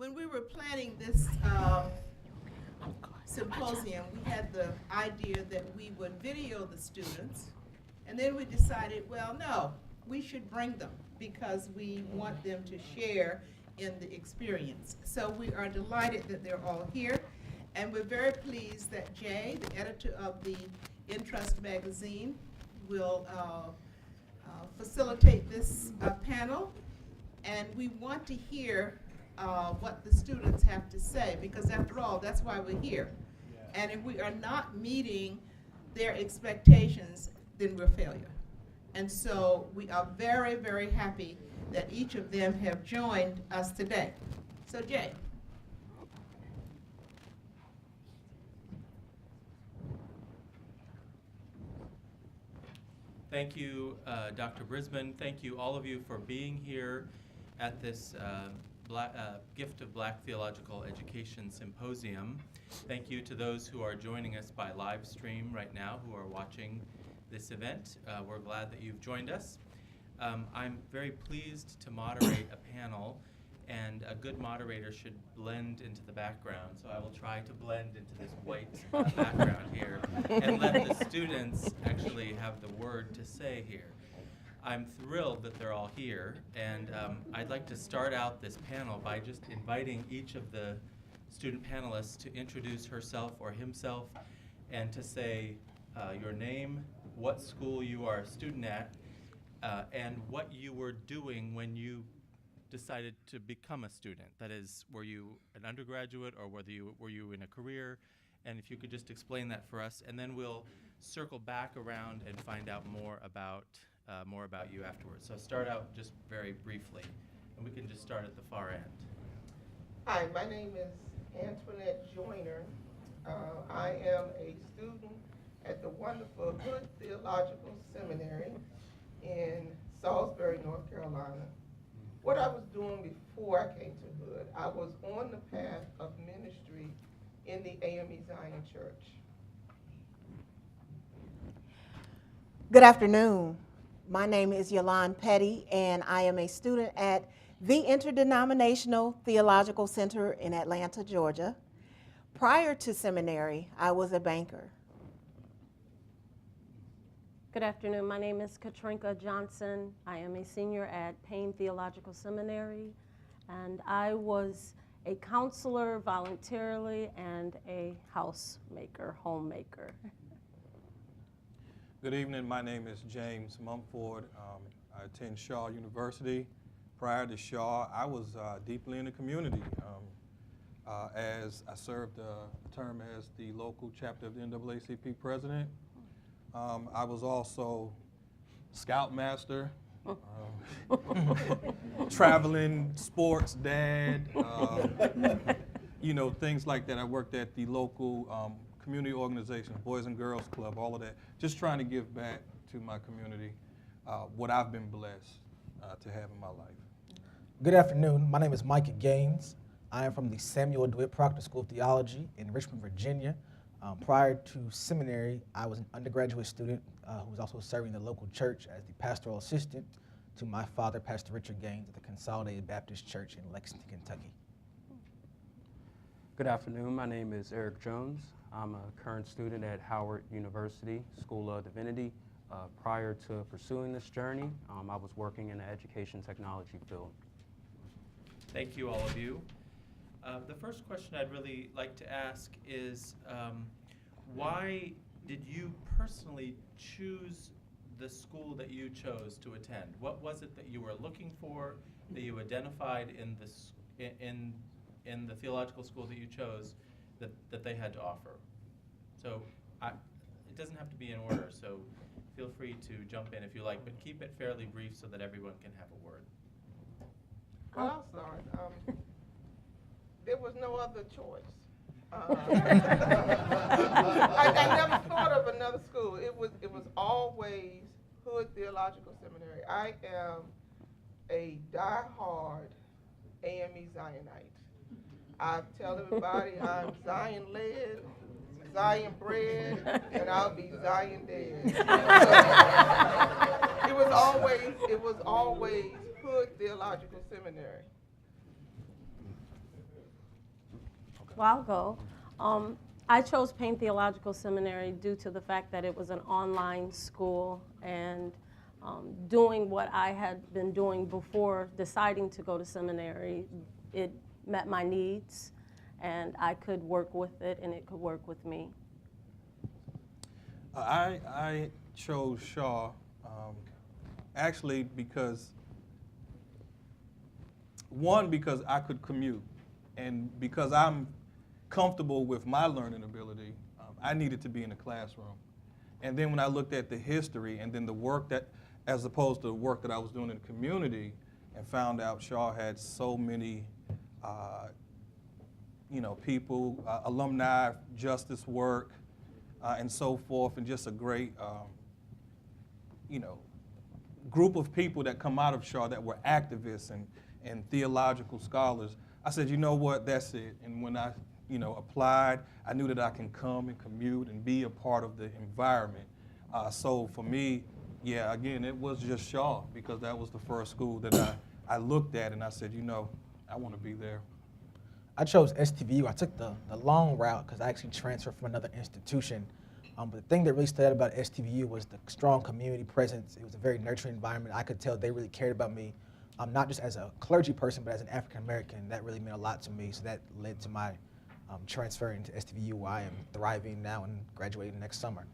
When we were planning this symposium, we had the idea that we would video the students, and then we decided, well, no, we should bring them because we want them to share in the experience. So we are delighted that they're all here, and we're very pleased that Jay, the editor of the Interest magazine, will facilitate this panel, and we want to hear what the students have to say, because after all, that's why we're here. Yeah. And if we are not meeting their expectations, then we're failure. And so we are very, very happy that each of them have joined us today. So Jay. Thank you, Dr. Brisbane. Thank you, all of you, for being here at this Gift of Black Theological Education Symposium. Thank you to those who are joining us by live stream right now, who are watching this event. We're glad that you've joined us. I'm very pleased to moderate a panel, and a good moderator should blend into the background. So I will try to blend into this white background here and let the students actually have the word to say here. I'm thrilled that they're all here, and I'd like to start out this panel by just inviting each of the student panelists to introduce herself or himself and to say your name, what school you are a student at, and what you were doing when you decided to become a student. That is, were you an undergraduate or were you in a career? And if you could just explain that for us, and then we'll circle back around and find out more about you afterwards. So start out just very briefly, and we can just start at the far end. Hi, my name is Antoinette Joyner. I am a student at the wonderful Hood Theological Seminary in Salisbury, North Carolina. What I was doing before I came to Hood, I was on the path of ministry in the AME Zion Church. Good afternoon. My name is Yolande Petty, and I am a student at the Interdenominational Theological Center in Atlanta, Georgia. Prior to seminary, I was a banker. Good afternoon. My name is Katrinka Johnson. I am a senior at Payne Theological Seminary, and I was a counselor voluntarily and a homemaker. Good evening. My name is James Mumford. I attend Shaw University. Prior to Shaw, I was deeply in the community as I served a term as the local chapter of the NAACP president. I was also scoutmaster, traveling sports dad, things like that. I worked at the local community organizations, Boys and Girls Club, all of that, just trying to give back to my community what I've been blessed to have in my life. Good afternoon. My name is Micah Gaines. I am from the Samuel DeWitt Proctor School of Theology in Richmond, Virginia. Prior to seminary, I was an undergraduate student who was also serving the local church as the pastoral assistant to my father, Pastor Richard Gaines, at the Consolidated Baptist Church in Lexington, Kentucky. Good afternoon. My name is Eric Jones. I'm a current student at Howard University School of Divinity. Prior to pursuing this journey, I was working in the education technology field. Thank you, all of you. The first question I'd really like to ask is, why did you personally choose the school that you chose to attend? What was it that you were looking for, that you identified in the theological school that you chose that they had to offer? So it doesn't have to be in order, so feel free to jump in if you like, but keep it fairly brief so that everyone can have a word. Well, I'll start. There was no other choice. I never thought of another school. It was always Hood Theological Seminary. I am a die-hard AME Zionite. I tell everybody I'm Zion-led, Zion-bred, and I'll be Zion-dead. It was always Hood Theological Seminary. Well, I'll go. I chose Payne Theological Seminary due to the fact that it was an online school, and doing what I had been doing before deciding to go to seminary, it met my needs, and I could work with it, and it could work with me. I chose Shaw actually because I could commute, and because I'm comfortable with my learning ability, I needed to be in the classroom. And then when I looked at the history and then the work that, as opposed to the work that I was doing in the community, and found out Shaw had so many, people, alumni justice work, and so forth, and just a great, group of people that come out of Shaw that were activists and theological scholars. I said, you know what, that's it. And when I, applied, I knew that I can come and commute and be a part of the environment. So for me, yeah, again, it was just Shaw, because that was the first school that I looked at and I said, I want to be there. I chose STVU. I took the long route because I actually transferred from another institution. But the thing that really stood out about STVU was the strong community presence. It was a very nurturing environment. I could tell they really cared about me, not just as a clergy person, but as an African American. That really meant a lot to me. So that led to my transferring to STVU, where I am thriving now and graduating next summer.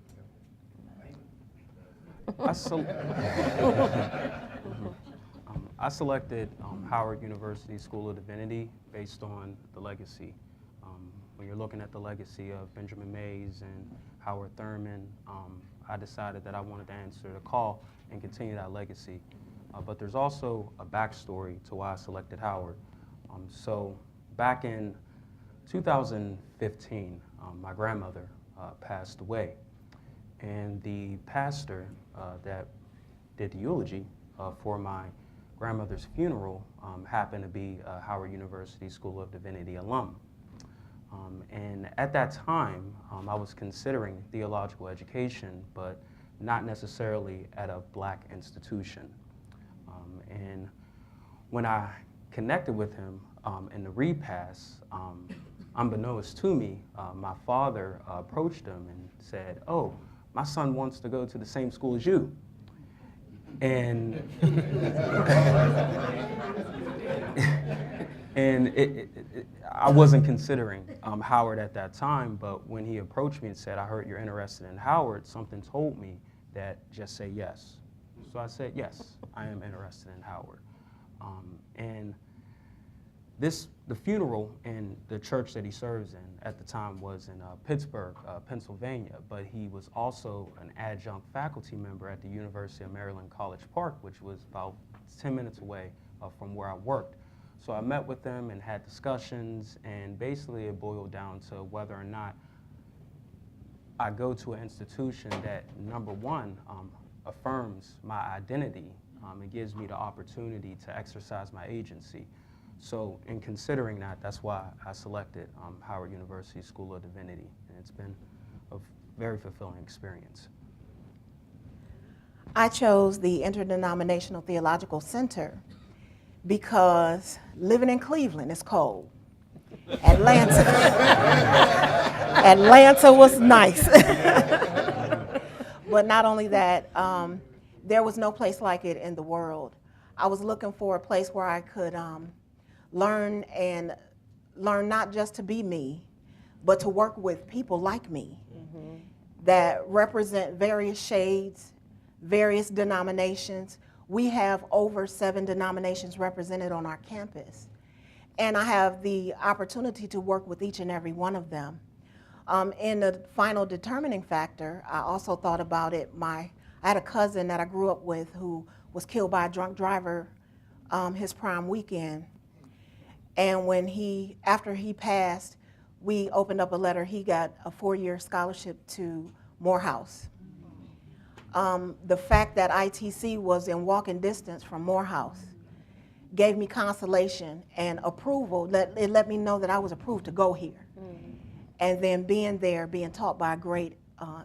I selected Howard University School of Divinity based on the legacy. When you're looking at the legacy of Benjamin Mays and Howard Thurman, I decided that I wanted to answer the call and continue that legacy. But there's also a backstory to why I selected Howard. So back in 2015, my grandmother passed away, and the pastor that did the eulogy for my grandmother's funeral happened to be a Howard University School of Divinity alum. And at that time, I was considering theological education, but not necessarily at a black institution. And when I connected with him in the repass, unbeknownst to me, my father approached him and said, "Oh, my son wants to go to the same school as you." And I wasn't considering Howard at that time, but when he approached me and said, "I heard you're interested in Howard," something told me that just say yes. So I said, yes, I am interested in Howard. And the funeral in the church that he serves in at the time was in Pittsburgh, Pennsylvania, but he was also an adjunct faculty member at the University of Maryland College Park, which was about 10 minutes away from where I worked. So I met with them and had discussions, and basically it boiled down to whether or not I go to an institution that, number one, affirms my identity. It gives me the opportunity to exercise my agency. So in considering that, that's why I selected Howard University School of Divinity, and it's been a very fulfilling experience. I chose the Interdenominational Theological Center because living in Cleveland is cold. Atlanta was nice. But not only that, there was no place like it in the world. I was looking for a place where I could learn not just to be me, but to work with people like me that represent various shades, various denominations. We have over 7 denominations represented on our campus. And I have the opportunity to work with each and every one of them. In the final determining factor, I also thought about it. I had a cousin that I grew up with who was killed by a drunk driver his prom weekend. And after he passed, we opened up a letter. He got a 4-year scholarship to Morehouse. The fact that ITC was in walking distance from Morehouse gave me consolation and approval. It let me know that I was approved to go here. And then being there, being taught by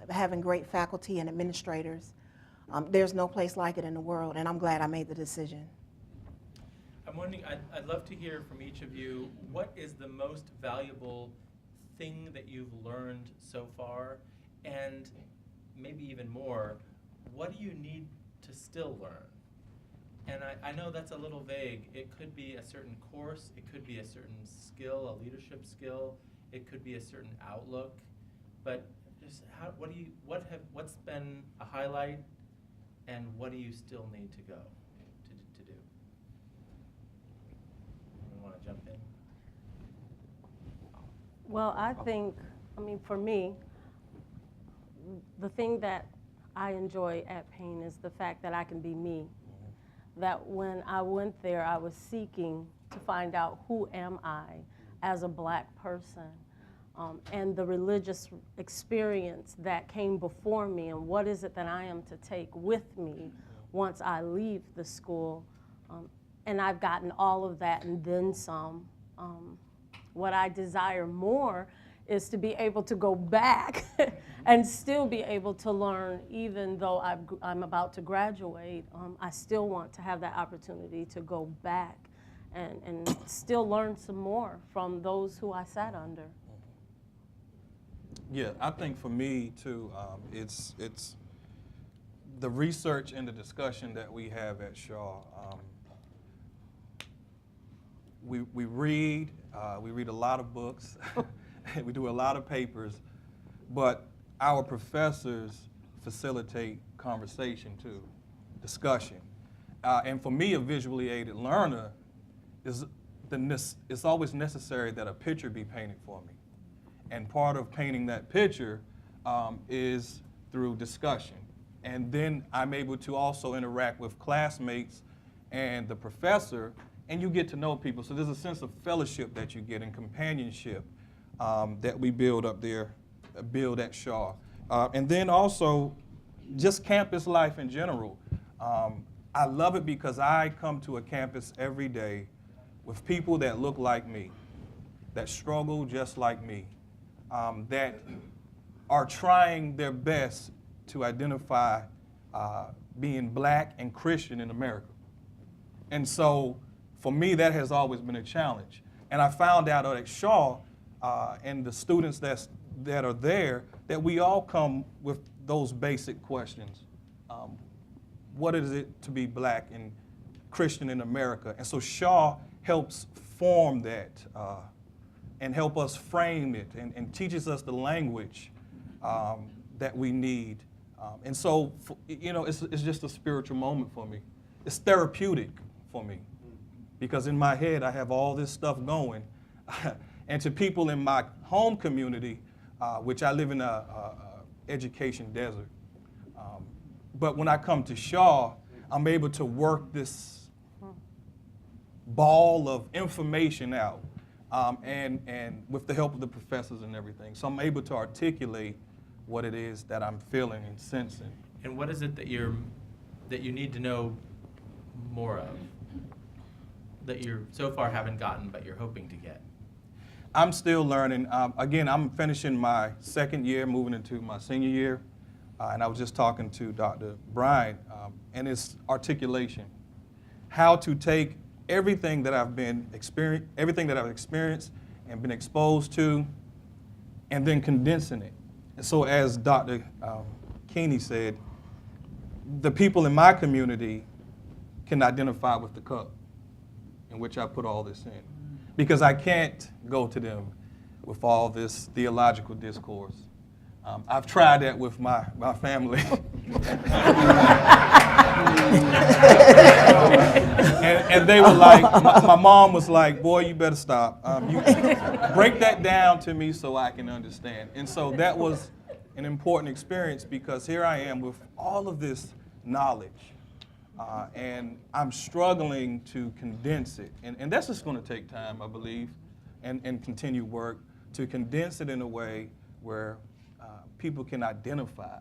having great faculty and administrators, there's no place like it in the world, and I'm glad I made the decision. I'm wondering, I'd love to hear from each of you, what is the most valuable thing that you've learned so far? And maybe even more, what do you need to still learn? And I know that's a little vague. It could be a certain course, it could be a certain skill, a leadership skill, it could be a certain outlook. But just what's been a highlight, and what do you still need to go to do? You want to jump in? Well, I think, for me, the thing that I enjoy at Payne is the fact that I can be me. That when I went there, I was seeking to find out who am I as a Black person, and the religious experience that came before me, and what is it that I am to take with me once I leave the school. And I've gotten all of that and then some. What I desire more is to be able to go back and still be able to learn, even though I'm about to graduate. I still want to have that opportunity to go back and still learn some more from those who I sat under. Yeah, I think for me too, it's the research and the discussion that we have at Shaw. We read a lot of books, we do a lot of papers, but our professors facilitate conversation too, discussion. And for me, a visually aided learner, it's always necessary that a picture be painted for me. And part of painting that picture is through discussion. And then I'm able to also interact with classmates and the professor, and you get to know people. So there's a sense of fellowship that you get and companionship that we build up there, build at Shaw. And then also just campus life in general. I love it because I come to a campus every day with people that look like me, that struggle just like me, that are trying their best to identify being Black and Christian in America. And so for me, that has always been a challenge. And I found out at Shaw and the students that are there, that we all come with those basic questions. What is it to be Black and Christian in America? And so Shaw helps form that and help us frame it and teaches us the language that we need. And so, it's just a spiritual moment for me. It's therapeutic for me because in my head I have all this stuff going. And to people in my home community, which I live in a education desert. But when I come to Shaw, I'm able to work this ball of information out, and with the help of the professors and everything. So I'm able to articulate what it is that I'm feeling and sensing. And what is it that you need to know more of, that you so far haven't gotten but you're hoping to get? I'm still learning. Again, I'm finishing my second year, moving into my senior year. And I was just talking to Dr. Bryant, and it's articulation. How to take everything that I've experienced and been exposed to, and then condensing it. And so as Dr. Keeney said, the people in my community can identify with the cup in which I put all this in. Because I can't go to them with all this theological discourse. I've tried that with my family. and they were like, my mom was like, boy, you better stop. You break that down to me so I can understand. And so that was an important experience because here I am with all of this knowledge. And I'm struggling to condense it. And that's just going to take time, I believe, and continue work to condense it in a way where people can identify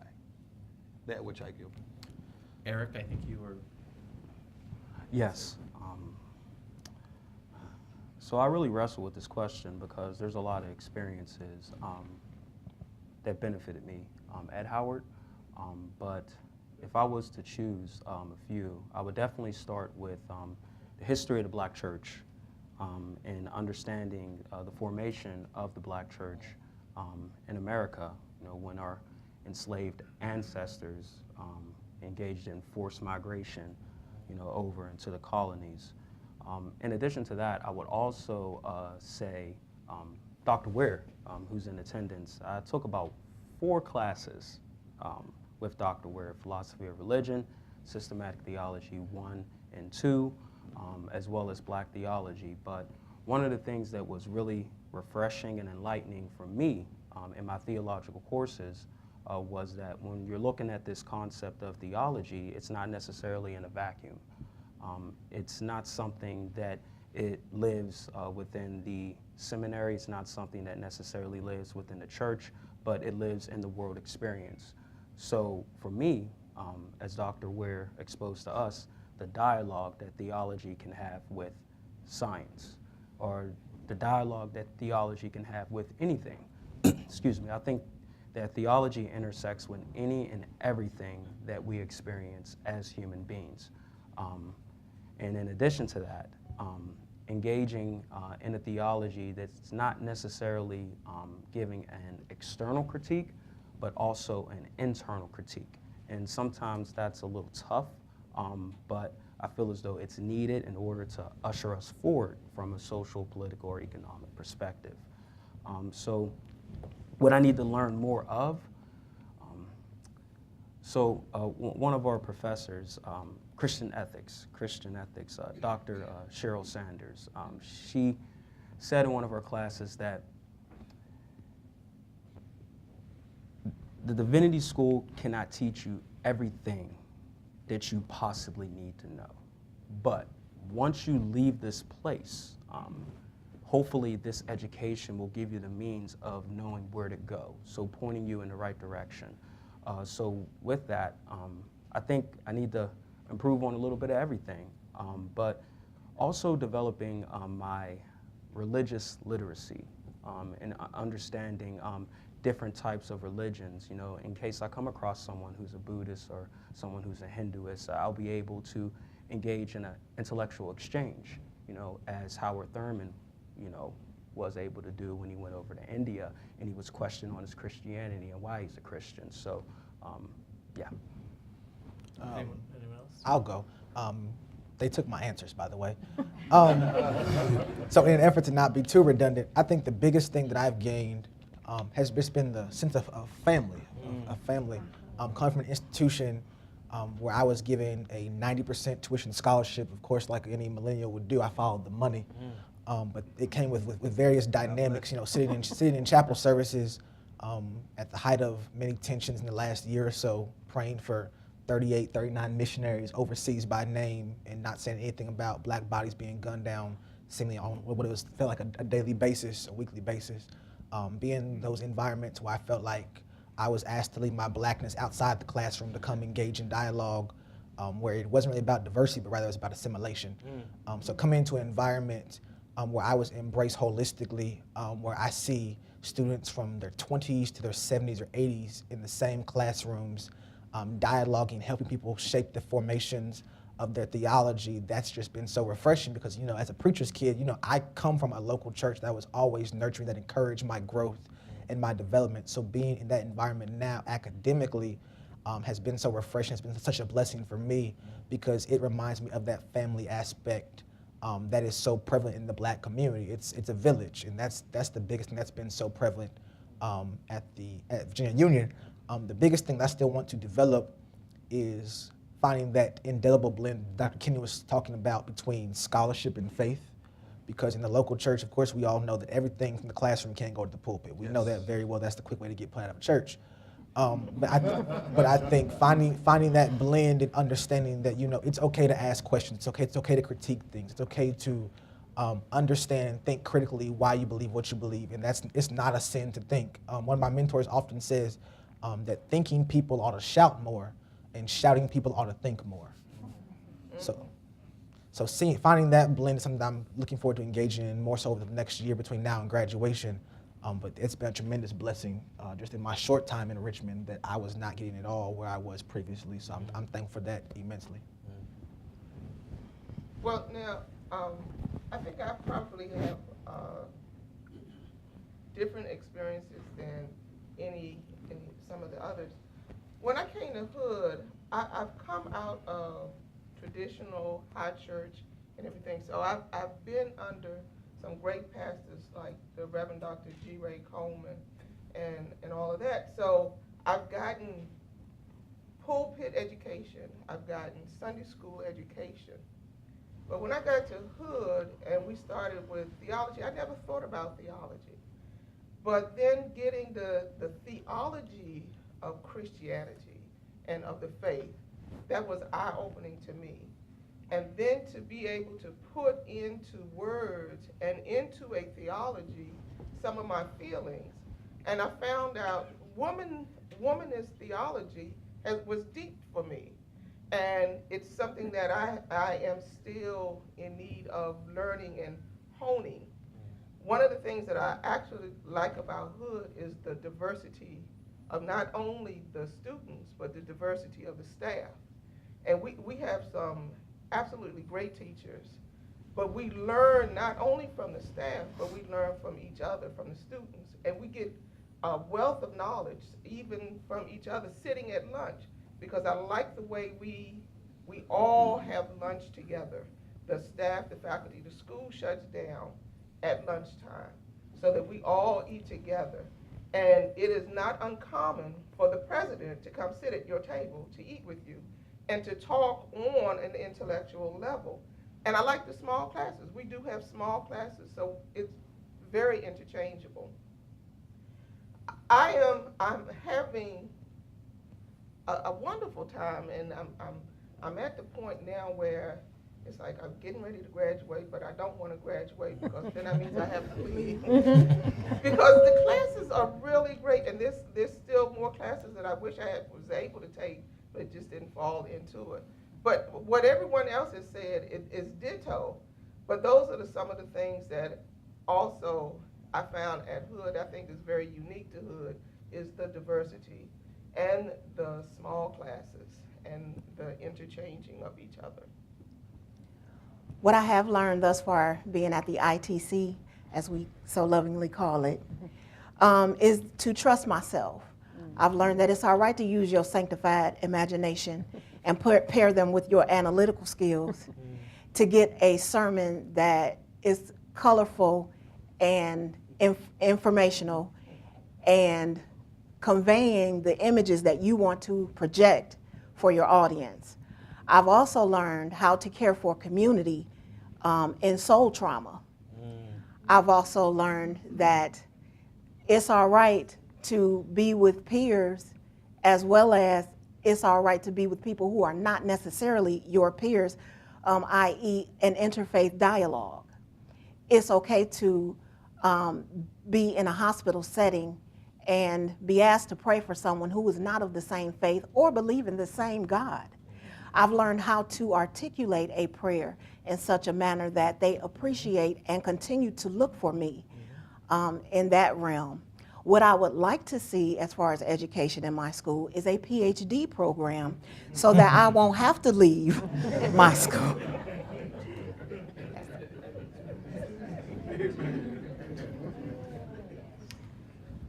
that which I give them. Eric, I think you were... Yes. So I really wrestle with this question because there's a lot of experiences that benefited me at Howard, but if I was to choose a few, I would definitely start with the history of the Black church and understanding the formation of the Black church in America, when our enslaved ancestors engaged in forced migration, over into the colonies. In addition to that, I would also say Dr. Ware, who's in attendance, I took about 4 classes with Dr. Ware: Philosophy of Religion, Systematic Theology 1 and 2, as well as Black Theology. But one of the things that was really refreshing and enlightening for me in my theological courses was that when you're looking at this concept of theology, it's not necessarily in a vacuum. It's not something that it lives within the seminary. It's not something that necessarily lives within the church, but it lives in the world experience. So for me, as Dr. Ware exposed to us, the dialogue that theology can have with science, or the dialogue that theology can have with anything. Excuse me, I think that theology intersects with any and everything that we experience as human beings. And in addition to that, engaging in a theology that's not necessarily giving an external critique, but also an internal critique. And sometimes that's a little tough, but I feel as though it's needed in order to usher us forward from a social, political, or economic perspective. So what I need to learn more of, one of our professors, Christian ethics, Dr. Cheryl Sanders, she said in one of our classes that the divinity school cannot teach you everything that you possibly need to know. But once you leave this place, hopefully this education will give you the means of knowing where to go, so pointing you in the right direction. So with that, I think I need to improve on a little bit of everything, but also developing my religious literacy and understanding different types of religions. In case I come across someone who's a Buddhist or someone who's a Hinduist, I'll be able to engage in an intellectual exchange, as Howard Thurman, was able to do when he went over to India and he was questioned on his Christianity and why he's a Christian. So, yeah. Anyone else? I'll go. They took my answers, by the way. So in an effort to not be too redundant, I think the biggest thing that I've gained has just been the sense of family, coming from an institution where I was given a 90% tuition scholarship. Of course, like any millennial would do, I followed the money. But it came with various dynamics, sitting in chapel services at the height of many tensions in the last year or so, praying for 38, 39 missionaries overseas by name and not saying anything about Black bodies being gunned down, seemingly on what it felt like a daily basis, a weekly basis. Being in those environments where I felt like I was asked to leave my Blackness outside the classroom to come engage in dialogue, where it wasn't really about diversity, but rather it was about assimilation. So coming into an environment where I was embraced holistically, where I see students from their 20s to their 70s or 80s in the same classrooms, dialoguing, helping people shape the formations of their theology. That's just been so refreshing because, as a preacher's kid, I come from a local church that was always nurturing, that encouraged my growth and my development. So being in that environment now academically has been so refreshing. It's been such a blessing for me because it reminds me of that family aspect that is so prevalent in the Black community. It's a village, and that's the biggest thing that's been so prevalent at Virginia Union. The biggest thing that I still want to develop is finding that indelible blend Dr. Kinney was talking about between scholarship and faith. Because in the local church, of course, we all know that everything from the classroom can't go to the pulpit. We know that very well. That's the quick way to get put out of a church. But I think finding that blend and understanding that, it's okay to ask questions. It's okay to critique things. It's okay to understand and think critically why you believe what you believe. And it's not a sin to think. One of my mentors often says that thinking people ought to shout more and shouting people ought to think more. So finding that blend is something that I'm looking forward to engaging in more so over the next year between now and graduation. But it's been a tremendous blessing just in my short time in Richmond that I was not getting it all where I was previously. So I'm thankful for that immensely. Well, now, I think I probably have different experiences than some of the others. When I came to Hood, I've come out of traditional high church and everything, so I've been under some great pastors like the Reverend Dr. G. Ray Coleman and all of that. So I've gotten pulpit education, I've gotten Sunday school education. But when I got to Hood and we started with theology, I never thought about theology. But then getting the theology of Christianity and of the faith, that was eye-opening to me. And then to be able to put into words and into a theology some of my feelings. And I found out womanist theology was deep for me. And it's something that I am still in need of learning and honing. One of the things that I actually like about Hood is the diversity of not only the students, but the diversity of the staff. And we have some absolutely great teachers, but we learn not only from the staff, but we learn from each other, from the students, and we get a wealth of knowledge even from each other sitting at lunch, because I like the way we all have lunch together. The staff, the faculty, the school shuts down at lunchtime so that we all eat together. And it is not uncommon for the president to come sit at your table to eat with you and to talk on an intellectual level. And I like the small classes. We do have small classes, so it's very interchangeable. I'm having a wonderful time, and I'm at the point now where it's like I'm getting ready to graduate, but I don't want to graduate because then that means I have to leave. Because the classes are really great, and there's still more classes that I wish I was able to take, but it just didn't fall into it. But what everyone else has said is ditto. But those are some of the things that also I found at Hood, I think is very unique to Hood, is the diversity and the small classes and the interchanging of each other. What I have learned thus far, being at the ITC, as we so lovingly call it, is to trust myself. I've learned that it's all right to use your sanctified imagination and pair them with your analytical skills to get a sermon that is colorful and informational and conveying the images that you want to project for your audience. I've also learned how to care for community in soul trauma. I've also learned that it's all right to be with peers, as well as it's all right to be with people who are not necessarily your peers, i.e. an interfaith dialogue. It's okay to be in a hospital setting and be asked to pray for someone who is not of the same faith or believe in the same God. I've learned how to articulate a prayer in such a manner that they appreciate and continue to look for me in that realm. What I would like to see as far as education in my school is a PhD program so that I won't have to leave my school.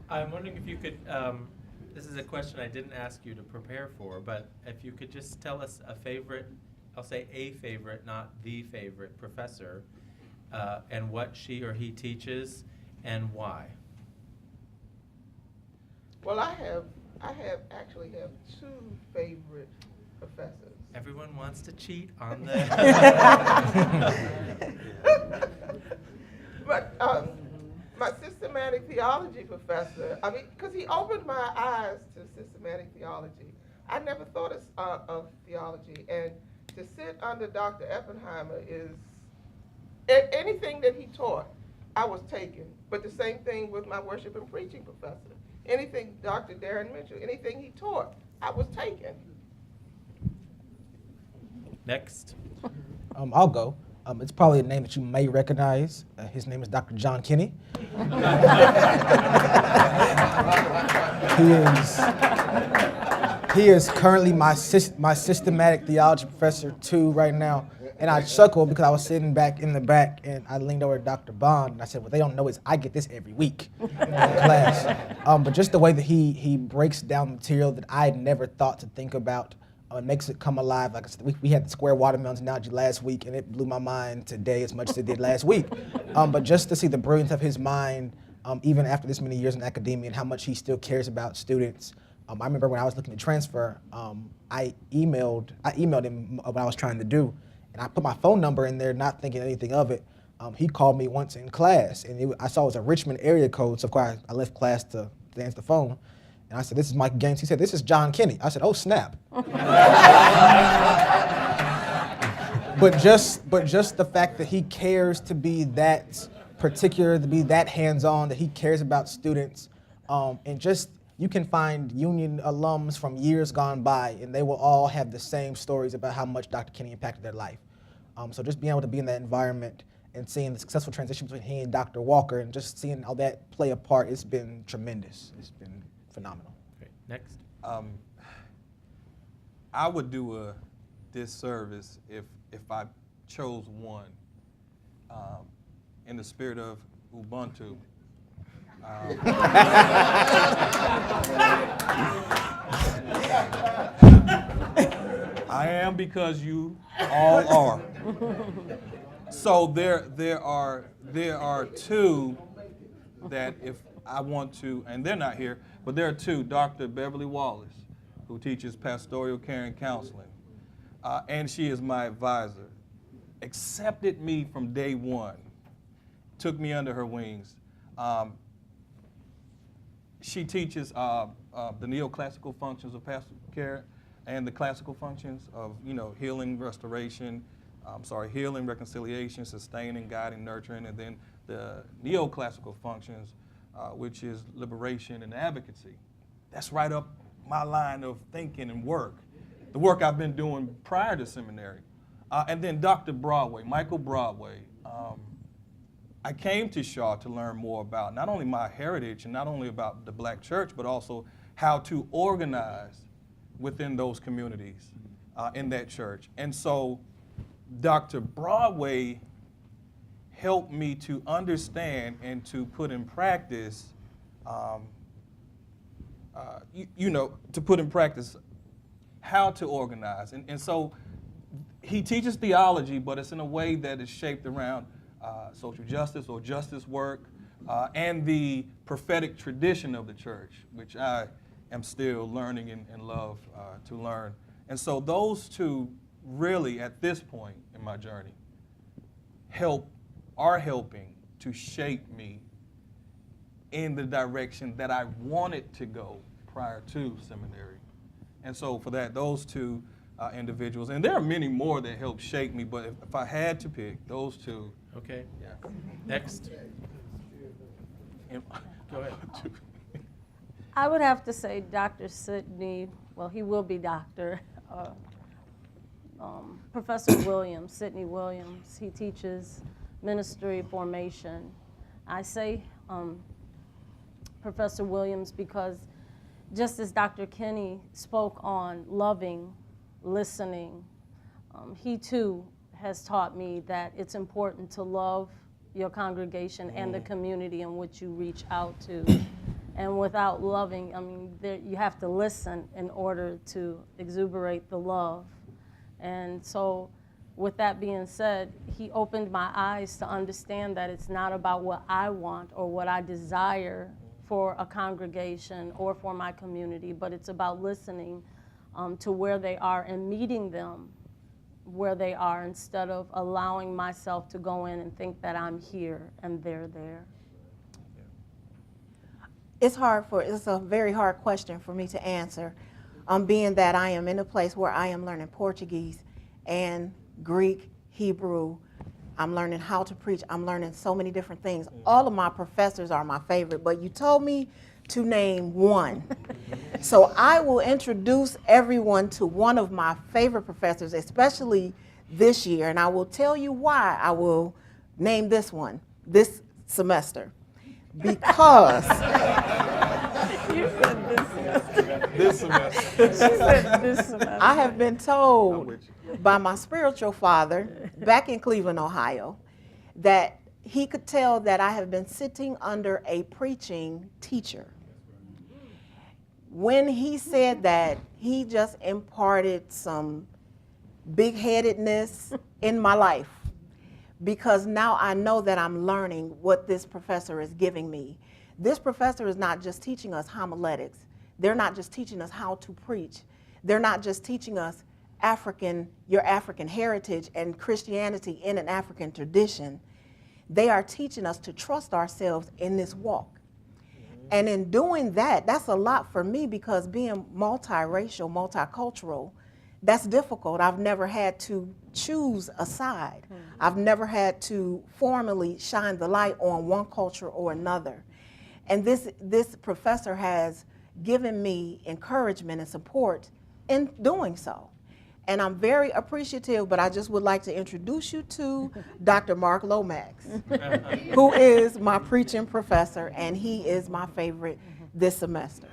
I'm wondering if you could, this is a question I didn't ask you to prepare for, but if you could just tell us a favorite, I'll say a favorite, not the favorite professor, and what she or he teaches and why. Well, I actually have two favorite professors. Everyone wants to cheat on But my systematic theology professor, I mean, because he opened my eyes to systematic theology. I never thought of theology, and to sit under Dr. Oppenheimer is, anything that he taught, I was taken. But the same thing with my worship and preaching professor. Anything Dr. Darren Mitchell, anything he taught, I was taken. Next. I'll go. It's probably a name that you may recognize. His name is Dr. John Kinney. He is currently my systematic theology professor too right now. And I chuckled because I was sitting back in the back, and I leaned over to Dr. Bond, and I said, what they don't know is I get this every week in class. But just the way that he breaks down material that I had never thought to think about, it makes it come alive. Like I said, we had the square watermelons analogy last week, and it blew my mind today as much as it did last week. But just to see the brilliance of his mind, even after this many years in academia, and how much he still cares about students. I remember when I was looking to transfer, I emailed him what I was trying to do, and I put my phone number in there, not thinking anything of it. He called me once in class, and I saw it was a Richmond area code, so of course I left class to answer the phone. And I said, this is Mike Gaines. He said, this is John Kinney. I said, oh, snap. But just the fact that he cares to be that particular, to be that hands-on, that he cares about students, and just, you can find Union alums from years gone by, and they will all have the same stories about how much Dr. Kinney impacted their life. So just being able to be in that environment and seeing the successful transition between he and Dr. Walker, and just seeing how that play a part, it's been tremendous. It's been phenomenal. Great. Next. I would do a disservice if I chose one. In the spirit of Ubuntu, I am because you all are. So there are two that if I want to, and they're not here, but there are two. Dr. Beverly Wallace, who teaches pastoral care and counseling, and she is my advisor, accepted me from day one, took me under her wings. She teaches the neoclassical functions of pastoral care and the classical functions of, healing, restoration, healing, reconciliation, sustaining, guiding, nurturing, and then the neoclassical functions, which is liberation and advocacy. That's right up my line of thinking and work, the work I've been doing prior to seminary. And then Dr. Broadway, Michael Broadway. I came to Shaw to learn more about not only my heritage and not only about the Black church, but also how to organize within those communities in that church. And so Dr. Broadway helped me to understand and to put in practice, to put in practice how to organize. And so he teaches theology, but it's in a way that is shaped around social justice or justice work, and the prophetic tradition of the church, which I am still learning and love to learn. And so those two really, at this point in my journey, are helping to shape me in the direction that I wanted to go prior to seminary. And so for that, those two individuals, and there are many more that helped shape me, but if I had to pick those two. Okay. Yeah. Next. Go ahead. I would have to say Dr. Sidney, well, he will be Dr. Professor Williams, Sidney Williams. He teaches ministry formation. I say Professor Williams because just as Dr. Kinney spoke on loving, listening, he too has taught me that it's important to love your congregation and the community in which you reach out to. And without loving, you have to listen in order to exuberate the love. And so with that being said, he opened my eyes to understand that it's not about what I want or what I desire for a congregation or for my community, but it's about listening to where they are and meeting them where they are instead of allowing myself to go in and think that I'm here and they're there. It's a very hard question for me to answer, being that I am in a place where I am learning Portuguese and Greek, Hebrew. I'm learning how to preach. I'm learning so many different things. All of my professors are my favorite, but you told me to name one. So I will introduce everyone to one of my favorite professors, especially this year, and I will tell you why I will name this one this semester. Because You said this semester. This semester. She said this semester. I have been I'm told with you. by my spiritual father back in Cleveland, Ohio, that he could tell that I have been sitting under a preaching teacher. When he said that, he just imparted some big-headedness in my life, because now I know that I'm learning what this professor is giving me. This professor is not just teaching us homiletics. They're not just teaching us how to preach. They're not just teaching us your African heritage and Christianity in an African tradition. They are teaching us to trust ourselves in this walk. And in doing that, that's a lot for me, because being multiracial, multicultural, that's difficult. I've never had to choose a side. I've never had to formally shine the light on one culture or another. And this professor has given me encouragement and support in doing so. And I'm very appreciative, but I just would like to introduce you to Dr. Mark Lomax, who is my preaching professor, and he is my favorite this semester.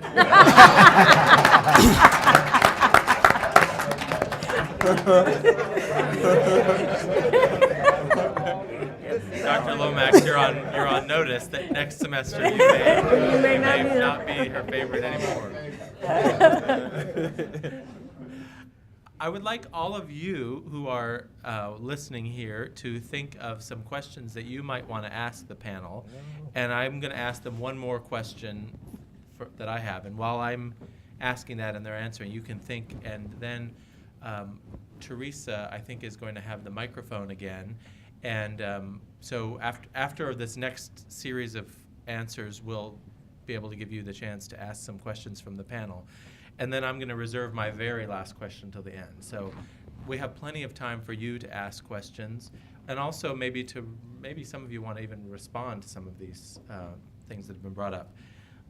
Dr. Lomax, you're on notice that next semester you may not be her favorite anymore. I would like all of you who are listening here to think of some questions that you might want to ask the panel. And I'm going to ask them one more question that I have. And while I'm asking that and they're answering, you can think. And then Teresa, I think, is going to have the microphone again. And so after this next series of answers, we'll be able to give you the chance to ask some questions from the panel. And then I'm going to reserve my very last question till the end. So we have plenty of time for you to ask questions, and also maybe some of you want to even respond to some of these things that have been brought up.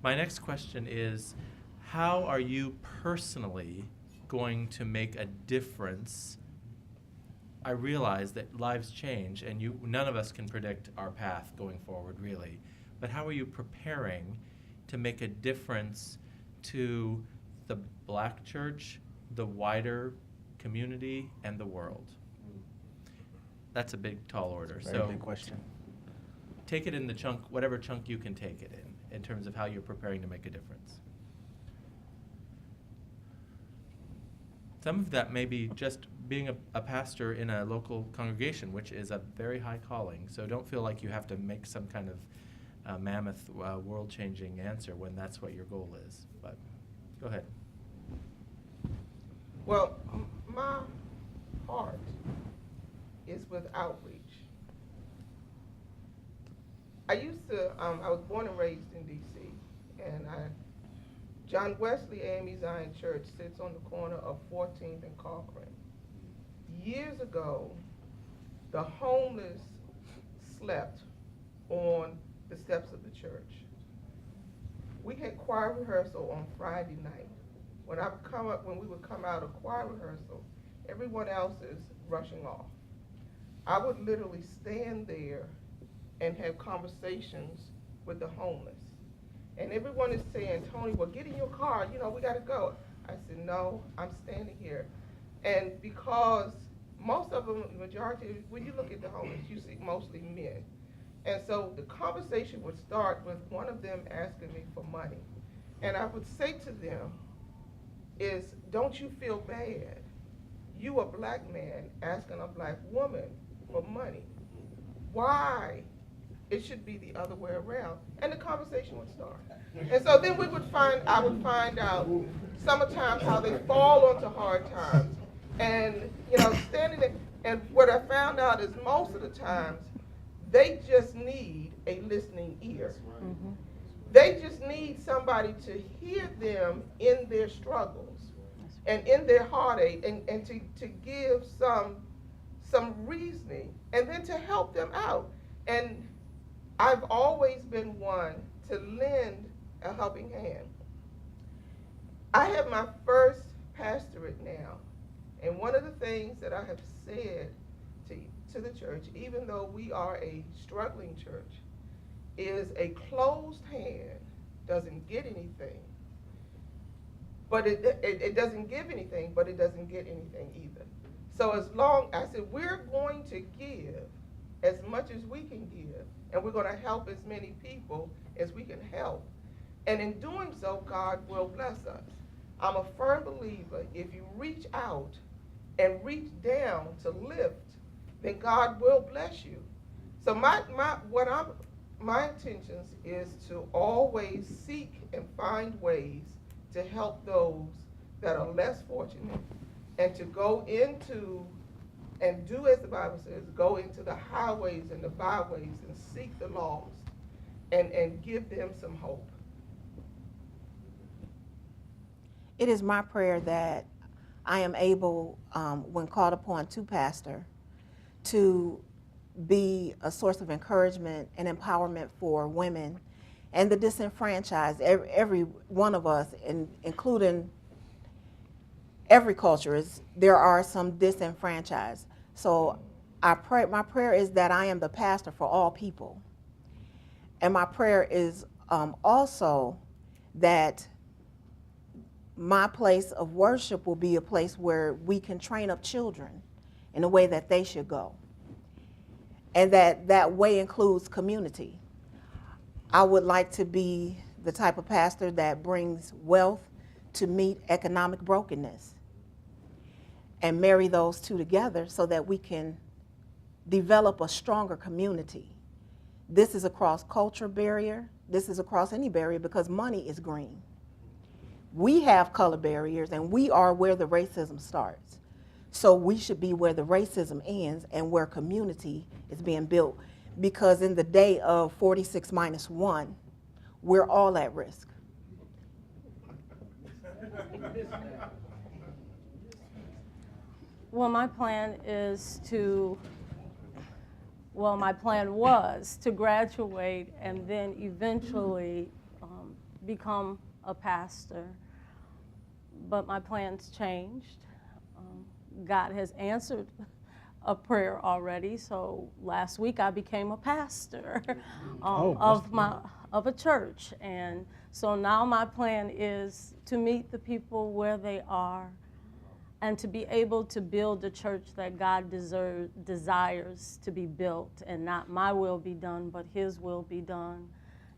My next question is, how are you personally going to make a difference? I realize that lives change, and none of us can predict our path going forward, really. But how are you preparing to make a difference to the Black church, the wider community, and the world? That's a big, tall order. Very big question. Take it in the chunk, whatever chunk you can take it in terms of how you're preparing to make a difference. Some of that may be just being a pastor in a local congregation, which is a very high calling. So don't feel like you have to make some kind of mammoth, world-changing answer when that's what your goal is. But go ahead. Well, my heart is with outreach. I was born and raised in D.C., and John Wesley AME Zion Church sits on the corner of 14th and Corcoran. Years ago, the homeless slept on the steps of the church. We had choir rehearsal on Friday night. When we would come out of choir rehearsal, everyone else is rushing off. I would literally stand there and have conversations with the homeless. And everyone is saying, Tony, well, get in your car, we gotta go. I said, no, I'm standing here. And because most of them, the majority, when you look at the homeless, you see mostly men. And so the conversation would start with one of them asking me for money. And I would say to them, don't you feel bad? You, a Black man, asking a Black woman for money. Why? It should be the other way around. And the conversation would start. And so then I would find out sometimes how they fall onto hard times. And, standing there, and what I found out is most of the times, they just need a listening ear. Mm-hmm. They just need somebody to hear them in their struggles and in their heartache, and to give some reasoning, and then to help them out. And I've always been one to lend a helping hand. I have my first pastorate now, and one of the things that I have said to the church, even though we are a struggling church, is a closed hand doesn't get anything, but it doesn't give anything, but it doesn't get anything either. So as long, I said, we're going to give as much as we can give, and we're going to help as many people as we can help. And in doing so, God will bless us. I'm a firm believer, if you reach out and reach down to lift, then God will bless you. So my intentions is to always seek and find ways to help those that are less fortunate, and to go into and do as the Bible says, go into the highways and the byways and seek the lost and give them some hope. It is my prayer that I am able, when called upon to pastor, to be a source of encouragement and empowerment for women and the disenfranchised. Every one of us, including every culture, there are some disenfranchised. So my prayer is that I am the pastor for all people. And my prayer is also that my place of worship will be a place where we can train up children in the way that they should go. And that way includes community. I would like to be the type of pastor that brings wealth to meet economic brokenness and marry those two together so that we can develop a stronger community. This is across culture barrier. This is across any barrier because money is green. We have color barriers, and we are where the racism starts. So we should be where the racism ends and where community is being built. Because in the day of 46 minus 1, we're all at risk. Well, my plan was to graduate and then eventually become a pastor. But my plans changed. God has answered a prayer already. So last week I became a pastor of a church, and so now my plan is to meet the people where they are, and to be able to build the church that God desires to be built, and not my will be done, but His will be done,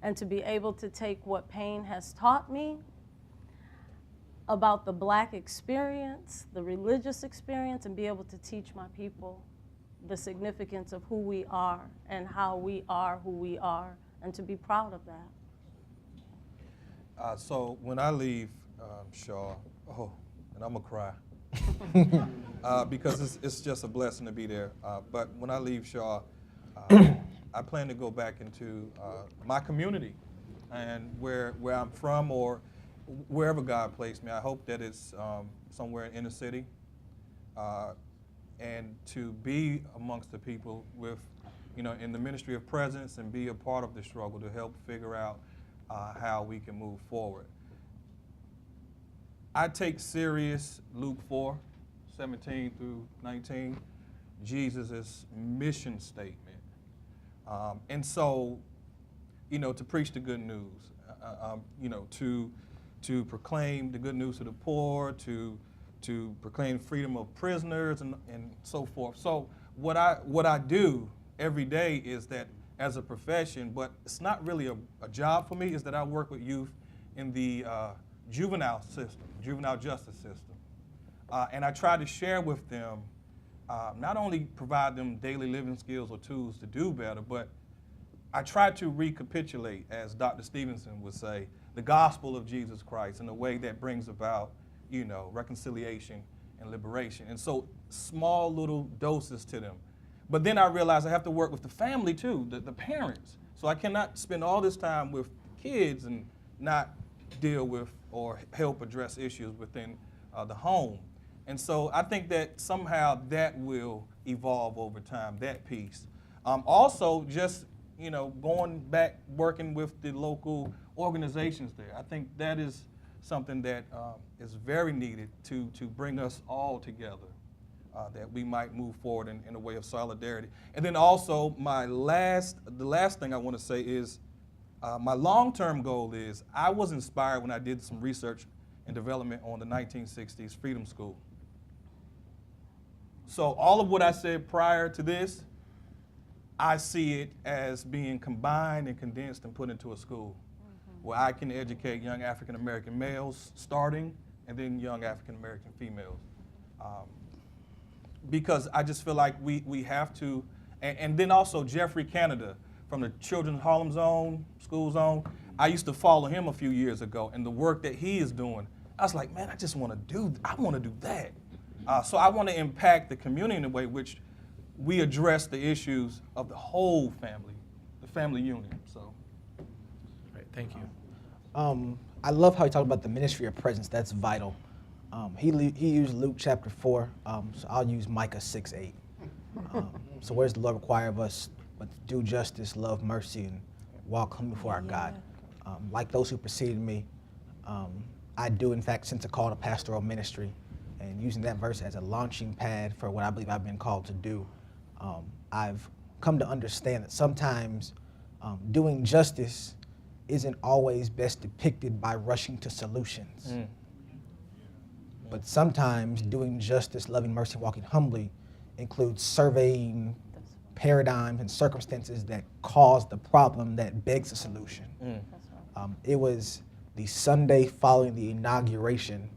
and to be able to take what Payne has taught me about the Black experience, the religious experience, and be able to teach my people the significance of who we are and how we are who we are, and to be proud of that. So when I leave Shaw, and I'm gonna cry, because it's just a blessing to be there. But when I leave Shaw, I plan to go back into my community and where I'm from, or wherever God placed me. I hope that it's somewhere in inner city, and to be amongst the people with, in the ministry of presence, and be a part of the struggle to help figure out how we can move forward. I take serious Luke 4:17 through 19, Jesus' mission statement. And so, to preach the good news, to proclaim the good news to the poor, to proclaim freedom of prisoners, and so forth. So what I do every day is that, as a profession, but it's not really a job for me, is that I work with youth in the juvenile justice system. And I try to share with them, not only provide them daily living skills or tools to do better, but I try to recapitulate, as Dr. Stevenson would say, the gospel of Jesus Christ in a way that brings about, reconciliation and liberation. And so small little doses to them. But then I realized I have to work with the family too, the parents. So I cannot spend all this time with kids and not deal with or help address issues within the home. And so I think that somehow that will evolve over time, that piece. Also, just going back, working with the local organizations there. I think that is something that is very needed to bring us all together, that we might move forward in a way of solidarity. And then also, the last thing I want to say is, my long-term goal is, I was inspired when I did some research and development on the 1960s Freedom School. So all of what I said prior to this, I see it as being combined and condensed and put into a school where I can educate young African-American males starting and then young African-American females. Because I just feel like we have to, and then also Jeffrey Canada from the Children's Harlem Zone, School Zone, I used to follow him a few years ago, and the work that he is doing, I was like, man, I want to do that. So I want to impact the community in a way which we address the issues of the whole family, the family unit. So, Great, thank you. I love how he talked about the ministry of presence. That's vital. He used Luke chapter 4, so I'll use Micah 6:8. So where does the Lord require of us but to do justice, love mercy, and walk humbly before our God? Like those who preceded me, I do in fact sense a call to pastoral ministry, and using that verse as a launching pad for what I believe I've been called to do. I've come to understand that sometimes doing justice isn't always best depicted by rushing to solutions. But sometimes doing justice, loving mercy, walking humbly includes surveying paradigms and circumstances that cause the problem that begs a solution. It was the Sunday following the inauguration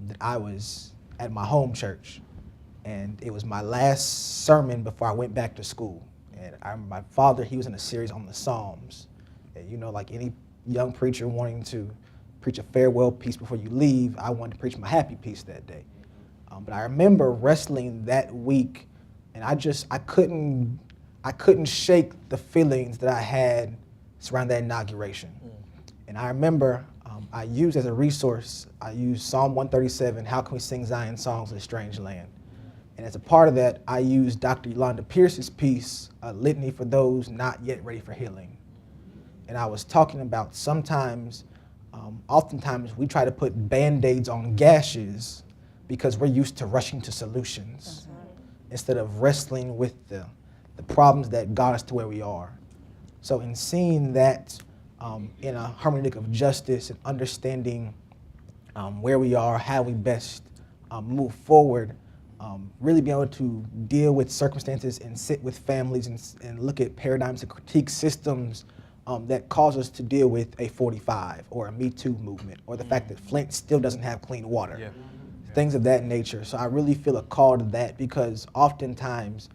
that I was at my home church, and it was my last sermon before I went back to school. And my father, he was in a series on the Psalms. And you know, like any young preacher wanting to preach a farewell piece before you leave, I wanted to preach my happy piece that day. But I remember wrestling that week, and I couldn't shake the feelings that I had surrounding that inauguration. And I remember I used as a resource, I used Psalm 137, how can we sing Zion songs in a strange land? And as a part of that, I used Dr. Yolanda Pierce's piece, A Litany for Those Not Yet Ready for Healing. And I was talking about oftentimes we try to put Band-Aids on gashes because we're used to rushing to solutions instead of wrestling with the problems that got us to where we are. So in seeing that in a hermeneutic of justice and understanding where we are, how we best move forward, really be able to deal with circumstances and sit with families and look at paradigms and critique systems that cause us to deal with a 45 or a Me Too movement or the fact that Flint still doesn't have clean water, things of that nature. So I really feel a call to that because oftentimes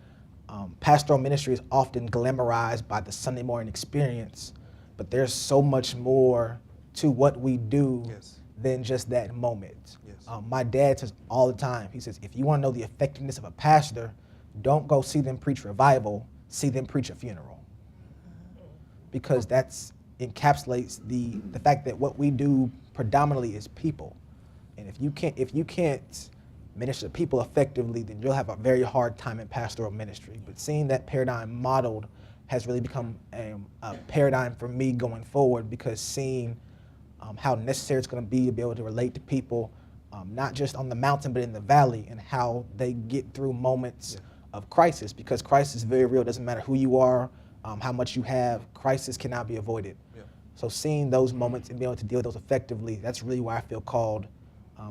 pastoral ministry is often glamorized by the Sunday morning experience, but there's so much more to what we do than just that moment. My dad says all the time, he says, if you want to know the effectiveness of a pastor, don't go see them preach revival, see them preach a funeral. Because that encapsulates the fact that what we do predominantly is people. And if you can't minister to people effectively, then you'll have a very hard time in pastoral ministry. But seeing that paradigm modeled has really become a paradigm for me going forward, because seeing how necessary it's going to be able to relate to people, not just on the mountain but in the valley, and how they get through moments of crisis, because crisis is very real. It doesn't matter who you are, how much you have, crisis cannot be avoided. So seeing those moments and being able to deal with those effectively, that's really why I feel called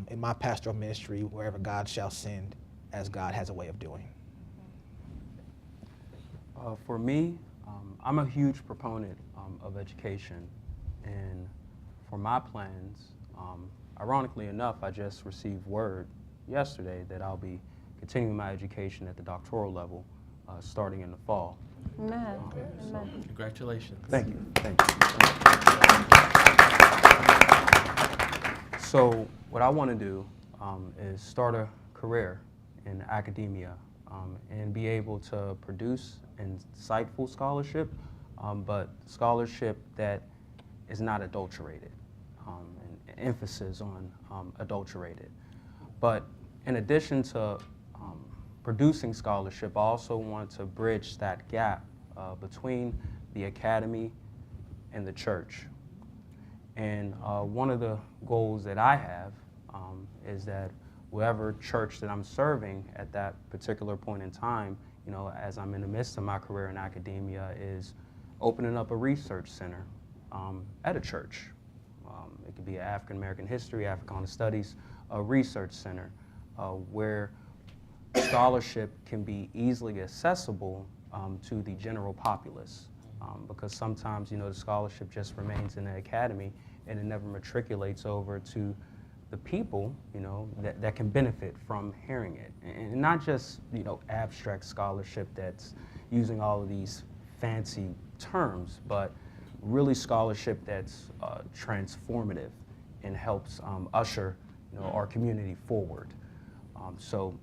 in my pastoral ministry, wherever God shall send, as God has a way of doing. For me, I'm a huge proponent of education, and for my plans, ironically enough, I just received word yesterday that I'll be continuing my education at the doctoral level starting in the fall. Amen. Congratulations. Thank you. Thank you. So what I want to do is start a career in academia and be able to produce insightful scholarship, but scholarship that is not adulterated, and emphasis on adulterated. But in addition to producing scholarship, I also want to bridge that gap between the academy and the church. And one of the goals that I have is that whatever church that I'm serving at that particular point in time, you know, as I'm in the midst of my career in academia, is opening up a research center at a church. It could be an African American history, Africana studies, a research center, where scholarship can be easily accessible to the general populace. Because sometimes, the scholarship just remains in the academy and it never matriculates over to the people, that can benefit from hearing it. And not just, abstract scholarship that's using all of these fancy terms, but really scholarship that's transformative and helps usher, our community forward. So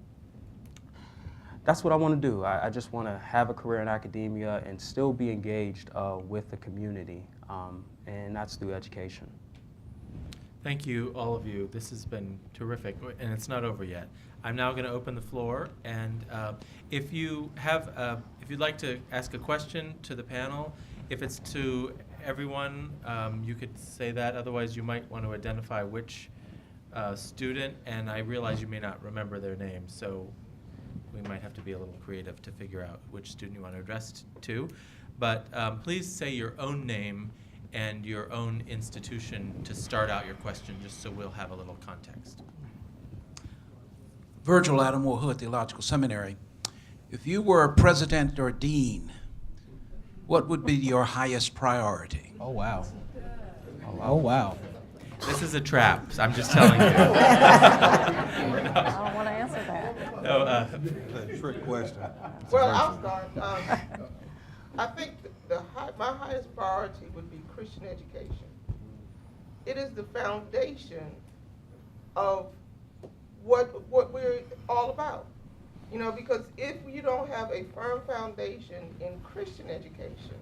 that's what I want to do. I just want to have a career in academia and still be engaged with the community, and that's through education. Thank you, all of you. This has been terrific, and it's not over yet. I'm now going to open the floor, and if you'd like to ask a question to the panel, if it's to everyone, you could say that. Otherwise, you might want to identify which student, and I realize you may not remember their name, so we might have to be a little creative to figure out which student you want to address to. But please say your own name and your own institution to start out your question, just so we'll have a little context. Virgil Lattimore, Hood Theological Seminary. If you were president or dean, what would be your highest priority? Oh, wow. Oh, wow. This is a trap, I'm just telling you. I don't want to answer that. No, That's a trick question. Well, I'll start. I think my highest priority would be Christian education. It is the foundation of what we're all about. Because if you don't have a firm foundation in Christian education,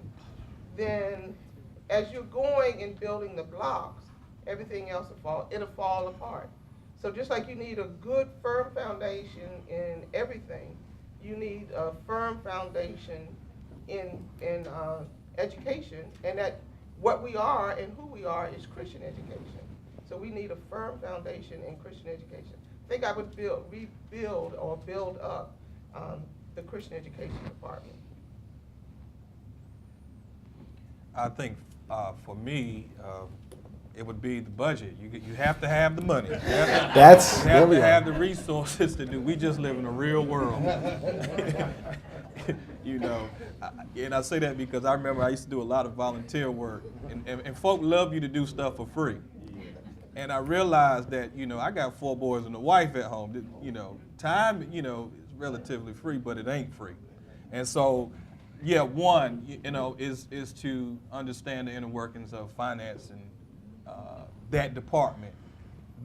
then as you're going and building the blocks, everything else it'll fall apart. So just like you need a good, firm foundation in everything, you need a firm foundation in education, and that what we are and who we are is Christian education. So we need a firm foundation in Christian education. I think I would rebuild or build up the Christian education department. I think for me, it would be the budget. You have to have the money. You have to have the resources to do. We just live in a real world. And I say that because I remember I used to do a lot of volunteer work, and folk love you to do stuff for free. And I realized that, I got 4 boys and a wife at home. Time, is relatively free, but it ain't free. And so, one, is to understand the inner workings of finance and that department.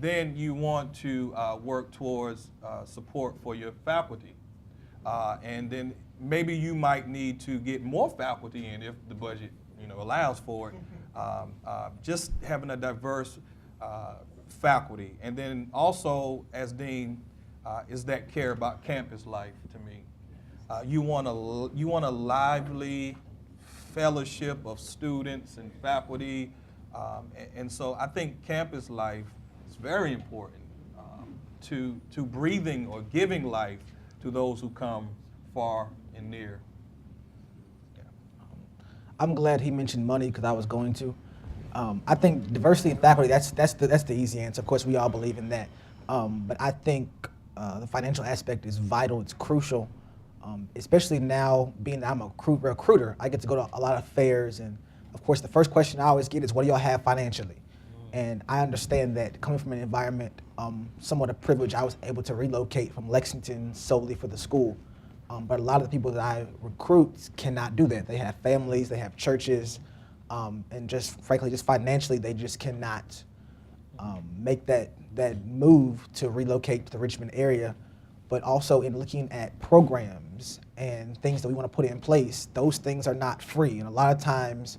Then you want to work towards support for your faculty. And then maybe you might need to get more faculty in if the budget, allows for it. Just having a diverse faculty. And then also, as dean, is that care about campus life to me. You want a lively fellowship of students and faculty. And so I think campus life is very important to breathing or giving life to those who come far and near. Yeah. I'm glad he mentioned money because I was going to. I think diversity in faculty, that's the easy answer. Of course, we all believe in that. But I think the financial aspect is vital. It's crucial, especially now being that I'm a recruiter. I get to go to a lot of fairs, and of course, the first question I always get is, what do y'all have financially? And I understand that coming from an environment somewhat of privilege, I was able to relocate from Lexington solely for the school. But a lot of the people that I recruit cannot do that. They have families, they have churches, and just frankly, just financially, they just cannot make that move to relocate to the Richmond area. But also in looking at programs and things that we want to put in place, those things are not free. And a lot of times,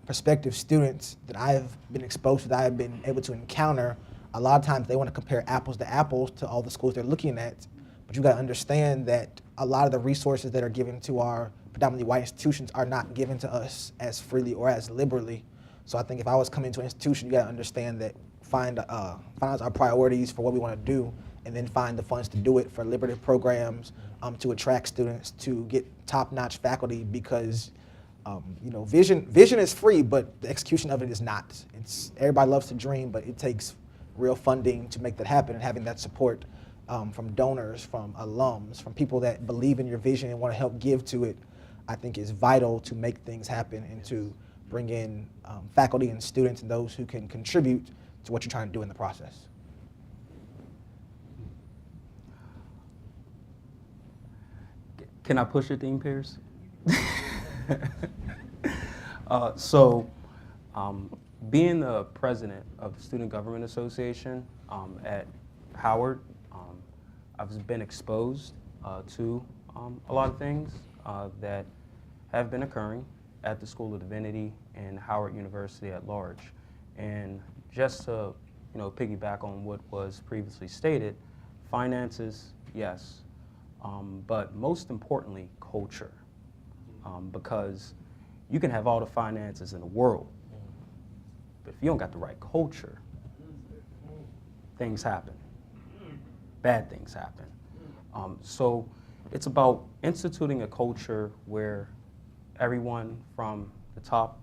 prospective students that I've been exposed to, that I've been able to encounter, a lot of times they want to compare apples to apples to all the schools they're looking at. But you got to understand that a lot of the resources that are given to our predominantly white institutions are not given to us as freely or as liberally. So I think if I was coming to an institution, you got to understand that find out our priorities for what we want to do, and then find the funds to do it for liberative programs, to attract students, to get top-notch faculty, because Vision is free, but the execution of it is not. Everybody loves to dream, but it takes real funding to make that happen, and having that support from donors, from alums, from people that believe in your vision and want to help give to it, I think is vital to make things happen and to bring in faculty and students and those who can contribute to what you're trying to do in the process. Can I push it, Dean Pierce? Being the president of the Student Government Association at Howard, I've been exposed to a lot of things that have been occurring at the School of Divinity and Howard University at large. And just to piggyback on what was previously stated, finances, yes, but most importantly, culture. Because you can have all the finances in the world, but if you don't got the right culture, things happen. Bad things happen. So it's about instituting a culture where everyone from the top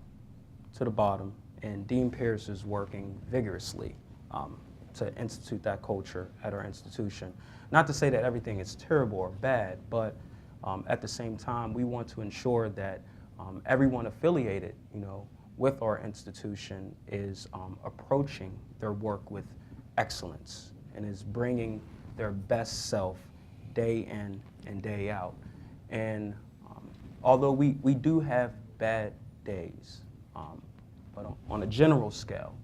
to the bottom, and Dean Pierce is working vigorously to institute that culture at our institution. Not to say that everything is terrible or bad, but at the same time, we want to ensure that everyone affiliated, with our institution is approaching their work with excellence and is bringing their best self day in and day out. And although we do have bad days, but on a general scale,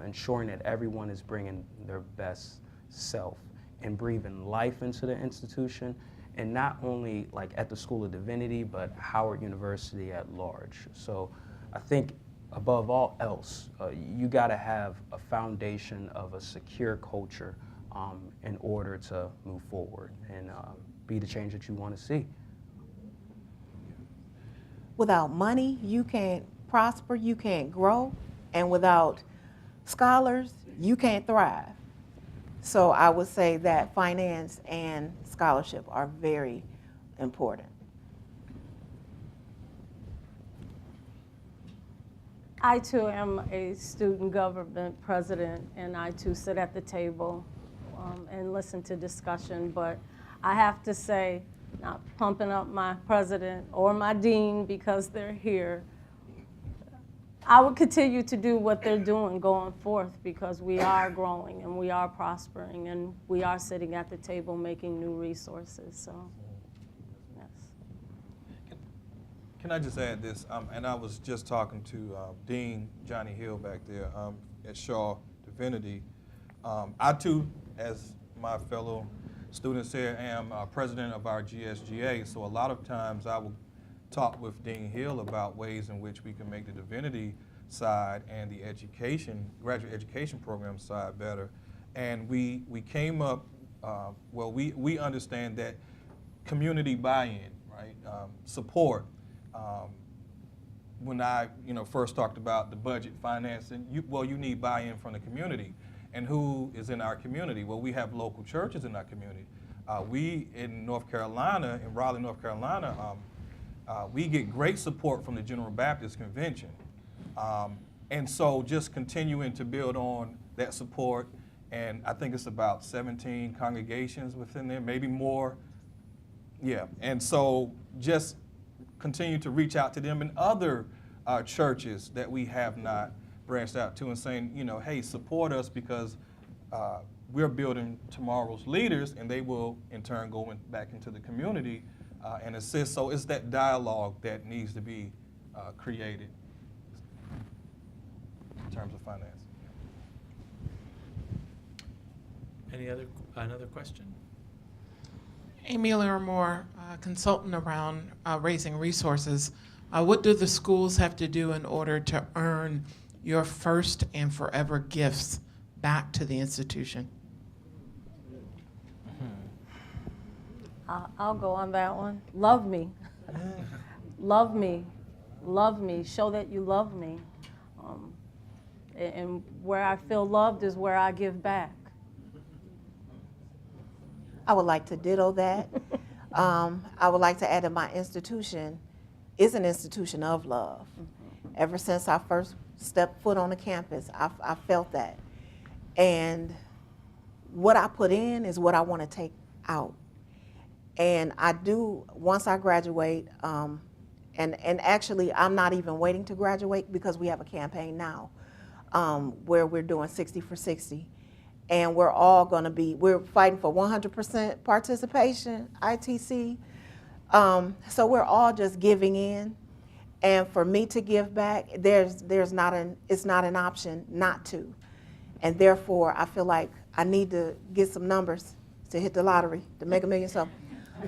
ensuring that everyone is bringing their best self and breathing life into the institution, and not only like at the School of Divinity, but Howard University at large. So I think above all else, you gotta have a foundation of a secure culture in order to move forward and be the change that you wanna see. Without money, you can't prosper, you can't grow, and without scholars, you can't thrive. So I would say that finance and scholarship are very important. I too am a student government president, and I too sit at the table and listen to discussion, but I have to say, not pumping up my president or my dean because they're here, I would continue to do what they're doing going forth, because we are growing and we are prospering and we are sitting at the table making new resources, so, yes. Can I just add this? And I was just talking to Dean Johnny Hill back there at Shaw Divinity. I too, as my fellow students here, am president of our GSGA, so a lot of times I will talk with Dean Hill about ways in which we can make the divinity side and the graduate education program side better. And we came up, we understand that community buy-in, right, support. When I first talked about the budget financing, you need buy-in from the community. And who is in our community? Well, we have local churches in our community. We in North Carolina, in Raleigh, North Carolina, we get great support from the General Baptist Convention. And so just continuing to build on that support, and I think it's about 17 congregations within there, maybe more. Yeah, and so just continue to reach out to them and other churches that we have not branched out to, and saying, hey, support us, because we're building tomorrow's leaders, and they will in turn go back into the community and assist. So it's that dialogue that needs to be created in terms of finance. Another question? Amy Larimore, consultant around raising resources. What do the schools have to do in order to earn your first and forever gifts back to the institution? I'll go on that one. Love me. Love me. Love me. Show that you love me. And where I feel loved is where I give back. I would like to ditto that. I would like to add in my institution, is an institution of love. Ever since I first stepped foot on the campus, I felt that. And what I put in is what I want to take out. And I do, once I graduate, and actually I'm not even waiting to graduate because we have a campaign now where we're doing 60 for 60. And we're all going to be, we're fighting for 100% participation, ITC. So we're all just giving in. And for me to give back, it's not an option not to. And therefore, I feel like I need to get some numbers to hit the lottery, to make $1 million something.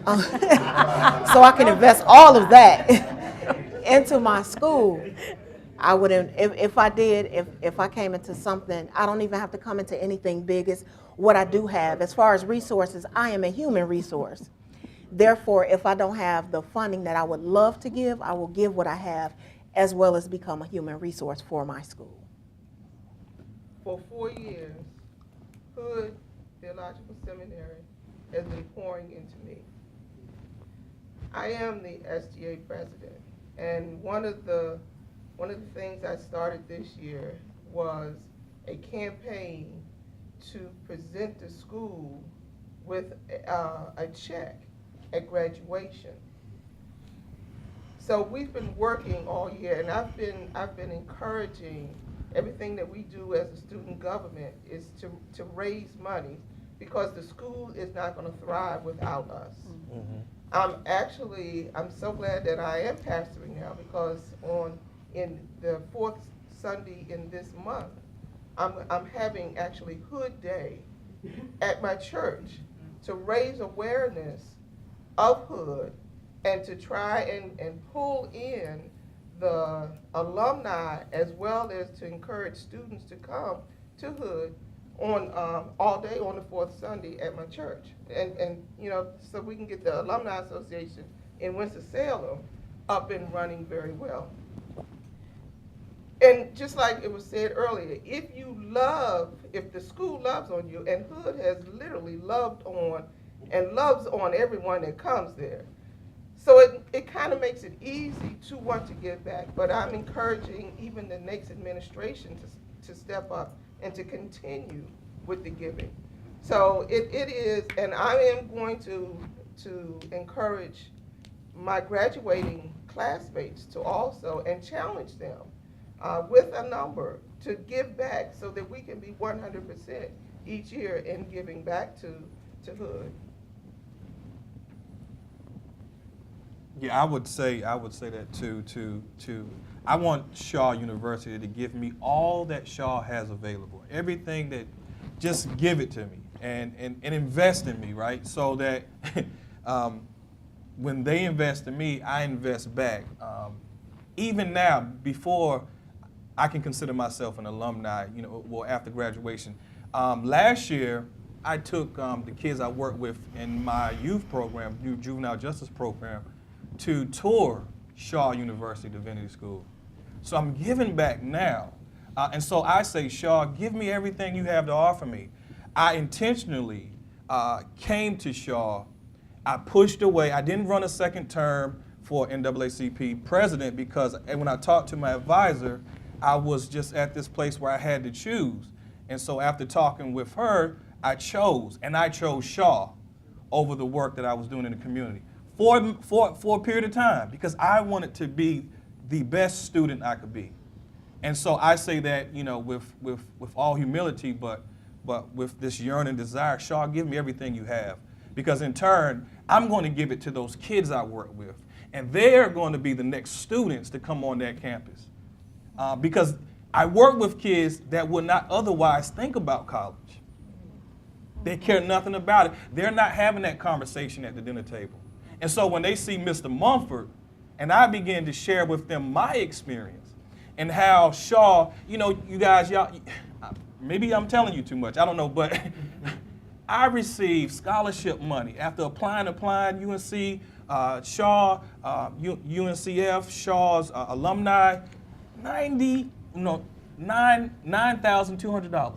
So I can invest all of that into my school. I wouldn't, if I came into something, I don't even have to come into anything big. It's what I do have. As far as resources, I am a human resource. Therefore, if I don't have the funding that I would love to give, I will give what I have, as well as become a human resource for my school. For 4 years, Hood Theological Seminary has been pouring into me. I am the SGA president, and one of the things I started this year was a campaign to present the school with a check at graduation. So we've been working all year, and I've been encouraging everything that we do as a student government is to raise money, because the school is not going to thrive without us. Mm-hmm. I'm so glad that I am pastoring now, because in the 4th Sunday in this month, I'm having actually Hood Day at my church to raise awareness of Hood and to try and pull in the alumni, as well as to encourage students to come to Hood on all day on the 4th Sunday at my church, and you know, so we can get the Alumni Association in Winston-Salem up and running very well. And just like it was said earlier, if the school loves on you, and Hood has literally loved on and loves on everyone that comes there, so it kind of makes it easy to want to give back. But I'm encouraging even the next administration to step up and to continue with the giving. So it is, and I am going to encourage my graduating classmates to also, and challenge them with a number to give back, so that we can be 100% each year in giving back to Hood. Yeah, I would say that too. I want Shaw University to give me all that Shaw has available, everything that, just give it to me and invest in me, right? So that when they invest in me, I invest back. Even now, before I can consider myself an alumni, you know, well, after graduation. Last year, I took the kids I work with in my youth program, juvenile justice program, to tour Shaw University Divinity School. So I'm giving back now. And so I say, Shaw, give me everything you have to offer me. I intentionally came to Shaw. I pushed away. I didn't run a second term for NAACP president, because when I talked to my advisor, I was just at this place where I had to choose. And so after talking with her, I chose Shaw over the work that I was doing in the community for a period of time, because I wanted to be the best student I could be. And so I say that, you know, with all humility, but with this yearning desire, Shaw, give me everything you have. Because in turn, I'm going to give it to those kids I work with. And they're going to be the next students to come on that campus. Because I work with kids that would not otherwise think about college. They care nothing about it. They're not having that conversation at the dinner table. And so when they see Mr. Mumford, and I begin to share with them my experience and how Shaw, you know, you guys, y'all, maybe I'm telling you too much, I don't know, but I received scholarship money after applying UNC, Shaw, UNCF, Shaw's alumni, $9,200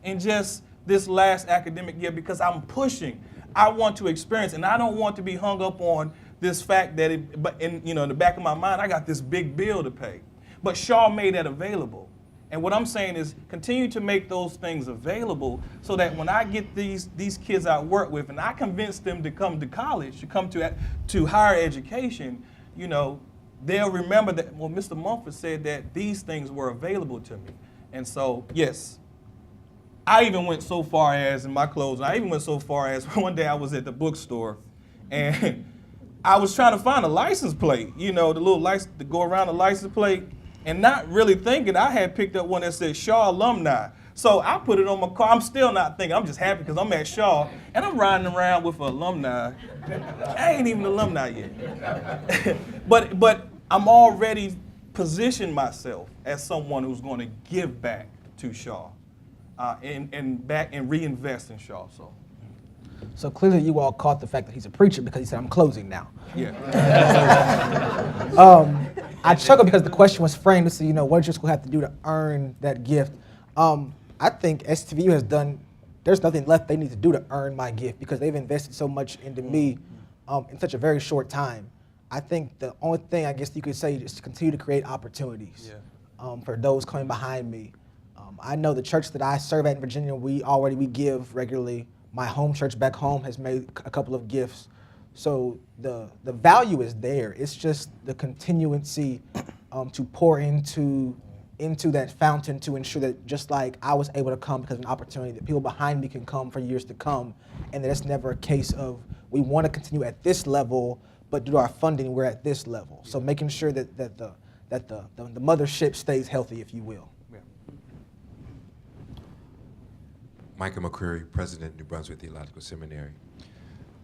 in just this last academic year, because I'm pushing. I want to experience, and I don't want to be hung up on this fact that but in the back of my mind, I got this big bill to pay. But Shaw made that available. And what I'm saying is continue to make those things available so that when I get these kids I work with and I convince them to come to college, to come to higher education, they'll remember that, well, Mr. Mumford said that these things were available to me. And so, yes, I even went so far as, in my closing, one day I was at the bookstore and I was trying to find a license plate, the little license to go around the license plate, and not really thinking I had picked up one that said Shaw Alumni. So I put it on my car. I'm still not thinking. I'm just happy because I'm at Shaw and I'm riding around with an alumni. I ain't even an alumni yet. But I'm already positioned myself as someone who's going to give back to Shaw and reinvest in Shaw. So clearly you all caught the fact that he's a preacher because he said, I'm closing now. Yeah. I chuckle because the question was framed to say, what does your school have to do to earn that gift? I think STVU has there's nothing left they need to do to earn my gift because they've invested so much into me in such a very short time. I think the only thing I guess you could say is to continue to create opportunities for those coming behind me. I know the church that I serve at in Virginia, we give regularly. My home church back home has made a couple of gifts. So the value is there. It's just the continuancy to pour into that fountain to ensure that just like I was able to come because of an opportunity, that people behind me can come for years to come, and that it's never a case of we want to continue at this level, but due to our funding, we're at this level. So making sure that the mothership stays healthy, if you will. Michael McCreary, President, New Brunswick Theological Seminary.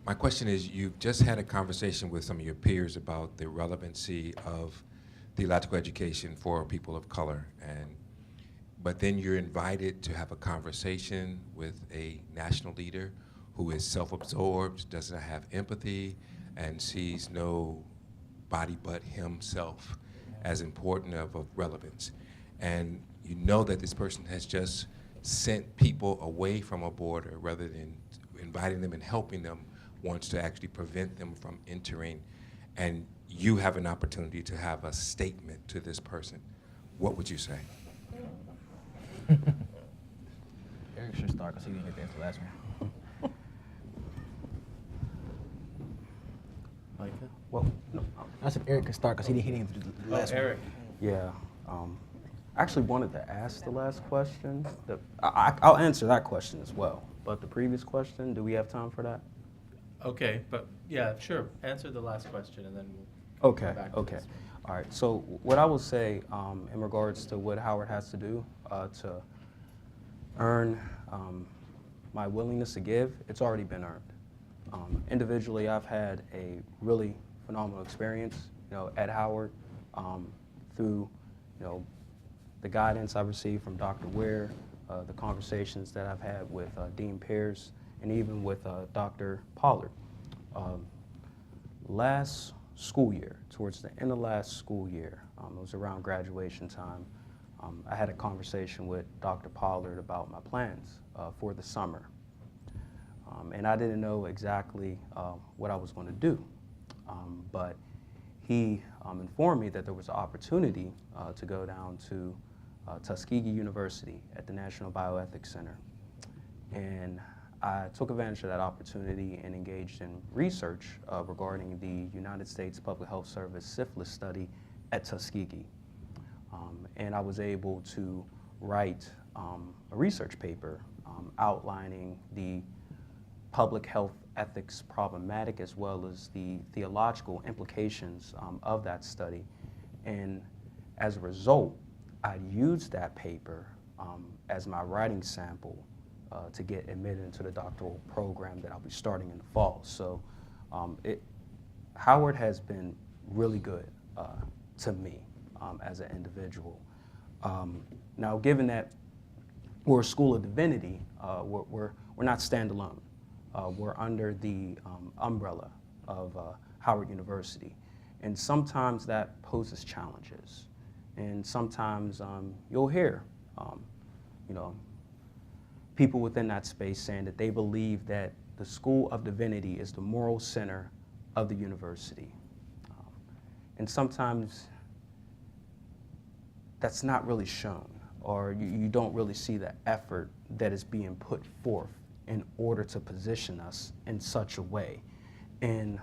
My question is, you've just had a conversation with some of your peers about the relevancy of theological education for people of color, but then you're invited to have a conversation with a national leader who is self-absorbed, doesn't have empathy, and sees no body but himself as important of relevance. And you know that this person has just sent people away from a border rather than inviting them and helping them, wants to actually prevent them from entering, and you have an opportunity to have a statement to this person. What would you say? Eric should start because he didn't get to answer the last one. Micah? Well, no, I said Eric could start because he didn't get to the last one. Eric. yeah. I actually wanted to ask the last question. I'll answer that question as well. But the previous question, do we have time for that? Okay, but yeah, sure. Answer the last question and then we'll come back to this. All right, so what I will say in regards to what Howard has to do to earn my willingness to give, it's already been earned. Individually, I've had a really phenomenal experience, at Howard through, the guidance I've received from Dr. Ware, the conversations that I've had with Dean Pierce, and even with Dr. Pollard. Last school year, towards the end of last school year, it was around graduation time, I had a conversation with Dr. Pollard about my plans for the summer. And I didn't know exactly what I was going to do, but he informed me that there was an opportunity to go down to Tuskegee University at the National Bioethics Center. And I took advantage of that opportunity and engaged in research regarding the United States Public Health Service syphilis study at Tuskegee. And I was able to write a research paper outlining the public health ethics problematic as well as the theological implications of that study. And as a result, I used that paper as my writing sample to get admitted into the doctoral program that I'll be starting in the fall. So Howard has been really good to me as an individual. Now, given that we're a school of divinity, we're not standalone. We're under the umbrella of Howard University. And sometimes that poses challenges. And sometimes you'll hear, people within that space saying that they believe that the School of Divinity is the moral center of the university. And sometimes that's not really shown, or you don't really see the effort that is being put forth in order to position us in such a way. And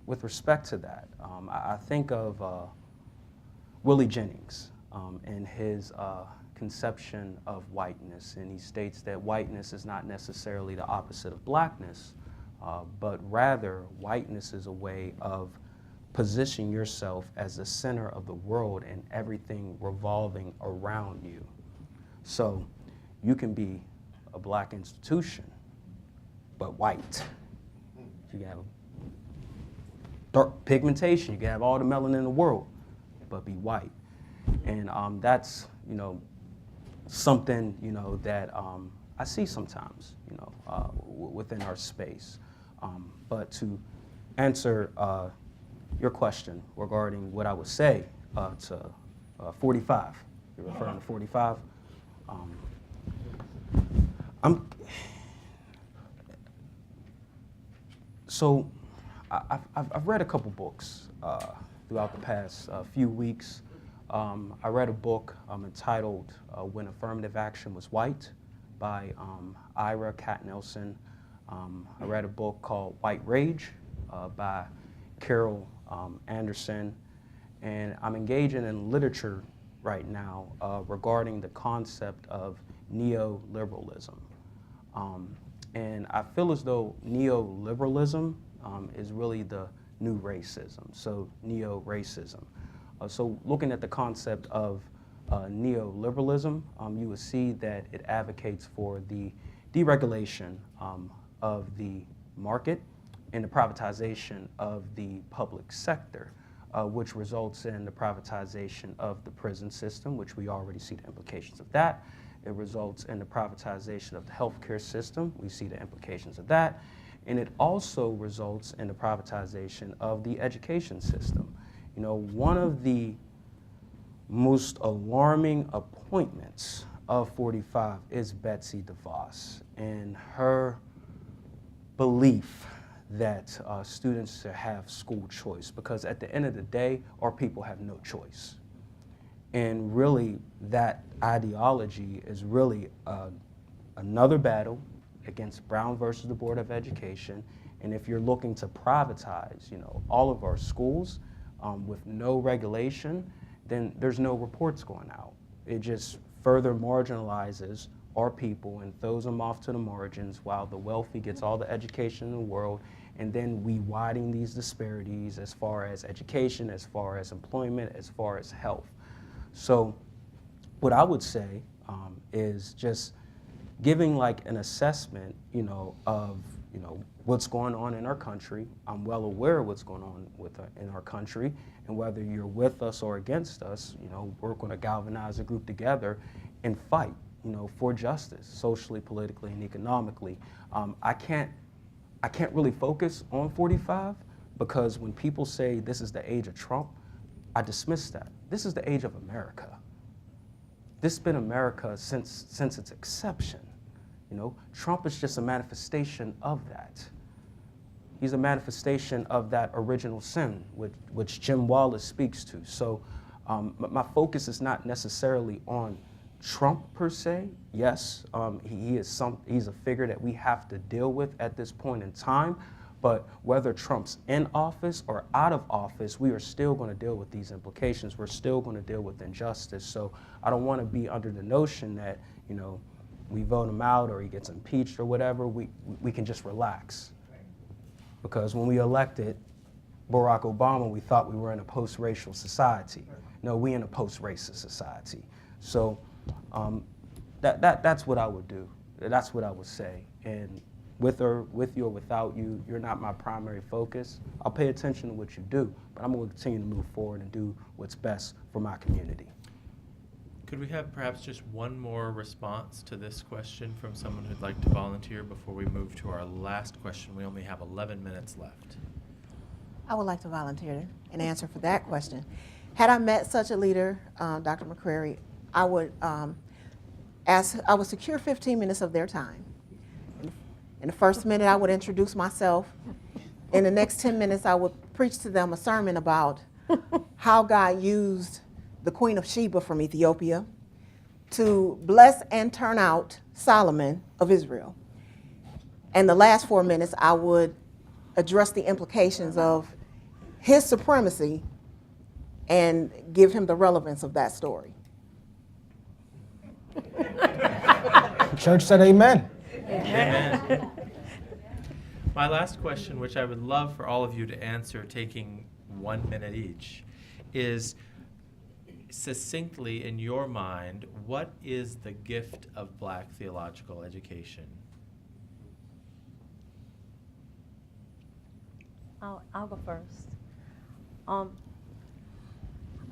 with respect to that, I think of Willie Jennings and his conception of whiteness, and he states that whiteness is not necessarily the opposite of blackness, but rather whiteness is a way of positioning yourself as the center of the world and everything revolving around you. So you can be a black institution, but white. You can have dark pigmentation, you can have all the melanin in the world, but be white. And that's, something, that I see sometimes, within our space. But to answer your question regarding what I would say to 45, you're referring to 45. So I've read a couple books throughout the past few weeks. I read a book entitled When Affirmative Action Was White by Ira Katznelson. I read a book called White Rage by Carol Anderson. And I'm engaging in literature right now regarding the concept of neoliberalism. And I feel as though neoliberalism is really the new racism, so neo-racism. So looking at the concept of neoliberalism, you will see that it advocates for the deregulation of the market and the privatization of the public sector, which results in the privatization of the prison system, which we already see the implications of that. It results in the privatization of the healthcare system. We see the implications of that. And it also results in the privatization of the education system. One of the most alarming appointments of 45 is Betsy DeVos and her belief that students should have school choice, because at the end of the day, our people have no choice. And really, that ideology is really another battle against Brown versus the Board of Education. And if you're looking to privatize, all of our schools with no regulation, then there's no reports going out. It just further marginalizes our people and throws them off to the margins while the wealthy gets all the education in the world. And then we widen these disparities as far as education, as far as employment, as far as health. So what I would say is just giving like an assessment, of, what's going on in our country. I'm well aware of what's going on in our country, and whether you're with us or against us, we're going to galvanize a group together and fight, for justice, socially, politically, and economically. I can't really focus on 45 because when people say this is the age of Trump, I dismiss that. This is the age of America. This has been America since its inception. Trump is just a manifestation of that. He's a manifestation of that original sin, which Jim Wallace speaks to. So my focus is not necessarily on Trump per se. Yes, he's a figure that we have to deal with at this point in time. But whether Trump's in office or out of office, we are still going to deal with these implications. We're still going to deal with injustice. So I don't want to be under the notion that, we vote him out or he gets impeached or whatever, we can just relax. Because when we elected Barack Obama, we thought we were in a post-racial society. No, we in a post-racist society. So that's what I would do. That's what I would say. And with you or without you, you're not my primary focus. I'll pay attention to what you do, but I'm going to continue to move forward and do what's best for my community. Could we have perhaps just one more response to this question from someone who'd like to volunteer before we move to our last question? We only have 11 minutes left. I would like to volunteer and answer for that question. Had I met such a leader, Dr. McCrary, I would secure 15 minutes of their time. In the first minute, I would introduce myself, In the next 10 minutes, I would preach to them a sermon about how God used the Queen of Sheba from Ethiopia to bless and turn out Solomon of Israel. And the last 4 minutes, I would address the implications of his supremacy and give him the relevance of that story. The church said amen. Amen. My last question, which I would love for all of you to answer, taking 1 minute each, is succinctly in your mind, what is the gift of Black theological education? I'll go first.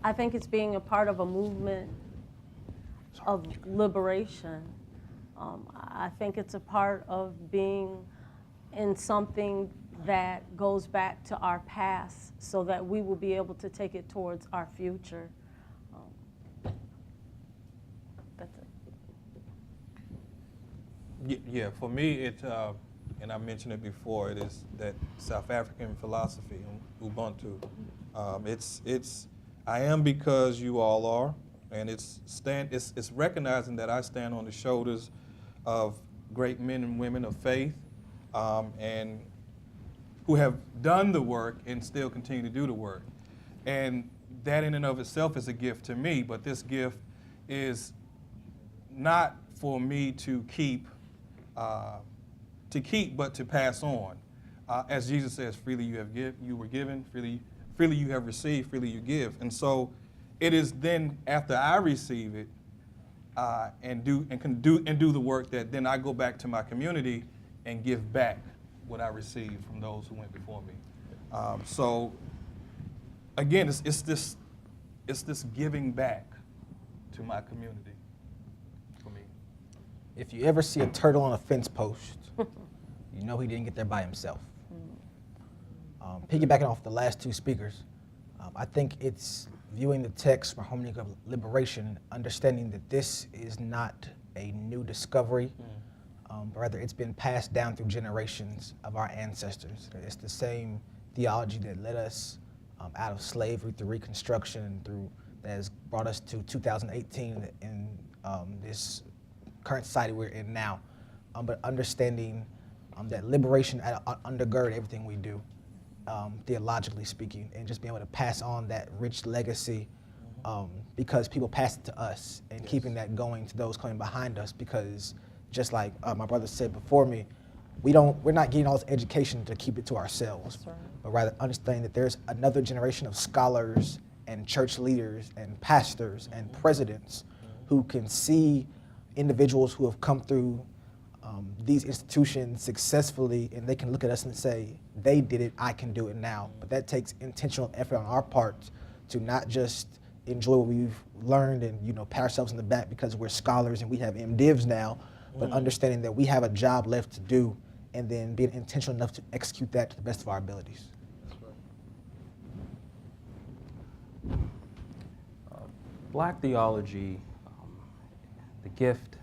I think it's being a part of a movement of liberation. I think it's a part of being in something that goes back to our past so that we will be able to take it towards our future. That's it. Yeah, for me, and I mentioned it before, it is that South African philosophy, Ubuntu. It's I am because you all are, and it's recognizing that I stand on the shoulders of great men and women of faith, and who have done the work and still continue to do the work. And that in and of itself is a gift to me, but this gift is not for me to keep, but to pass on. As Jesus says, freely you were given, freely you have received, freely you give. And so it is then after I receive it and do the work that then I go back to my community and give back what I received from those who went before me. So again, it's this giving back to my community for me. If you ever see a turtle on a fence post, you know he didn't get there by himself. Piggybacking off the last two speakers, I think it's viewing the text from hermeneutic of liberation, understanding that this is not a new discovery, but rather it's been passed down through generations of our ancestors. It's the same theology that led us out of slavery through Reconstruction, that has brought us to 2018 in this current society we're in now. But understanding that liberation undergird everything we do, theologically speaking, and just being able to pass on that rich legacy because people pass it to us, and keeping that going to those coming behind us, because just like my brother said before me, we're not getting all this education to keep it to ourselves, That's right. but rather understanding that there's another generation of scholars and church leaders and pastors and presidents who can see individuals who have come through these institutions successfully, and they can look at us and say, they did it, I can do it now. But that takes intentional effort on our part to not just enjoy what we've learned and pat ourselves in the back because we're scholars and we have MDivs now, but understanding that we have a job left to do, and then being intentional enough to execute that to the best of our abilities. Black theology, the gift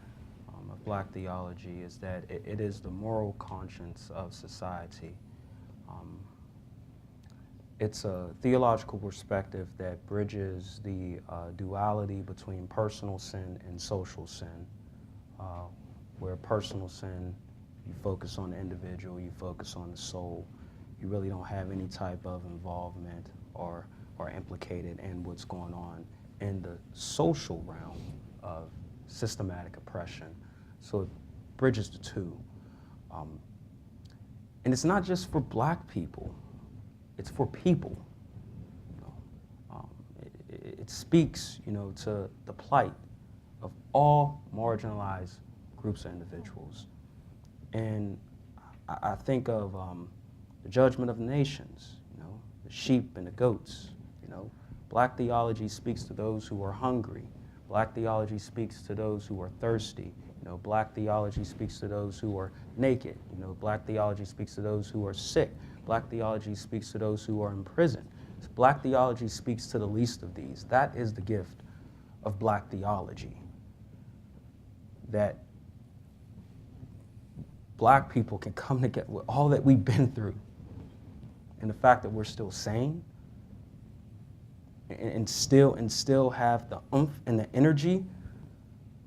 of Black theology is that it is the moral conscience of society. It's a theological perspective that bridges the duality between personal sin and social sin, where personal sin, you focus on the individual, you focus on the soul, you really don't have any type of involvement or implicated in what's going on in the social realm of systematic oppression. So it bridges the two. And it's not just for Black people, it's for people. It speaks, to the plight of all marginalized groups of individuals. And I think of the judgment of the nations, the sheep and the goats. Black theology speaks to those who are hungry. Black theology speaks to those who are thirsty. Black theology speaks to those who are naked. Black theology speaks to those who are sick. Black theology speaks to those who are in prison. Black theology speaks to the least of these. That is the gift of Black theology. That Black people can come together with all that we've been through And the fact that we're still sane and still have the oomph and the energy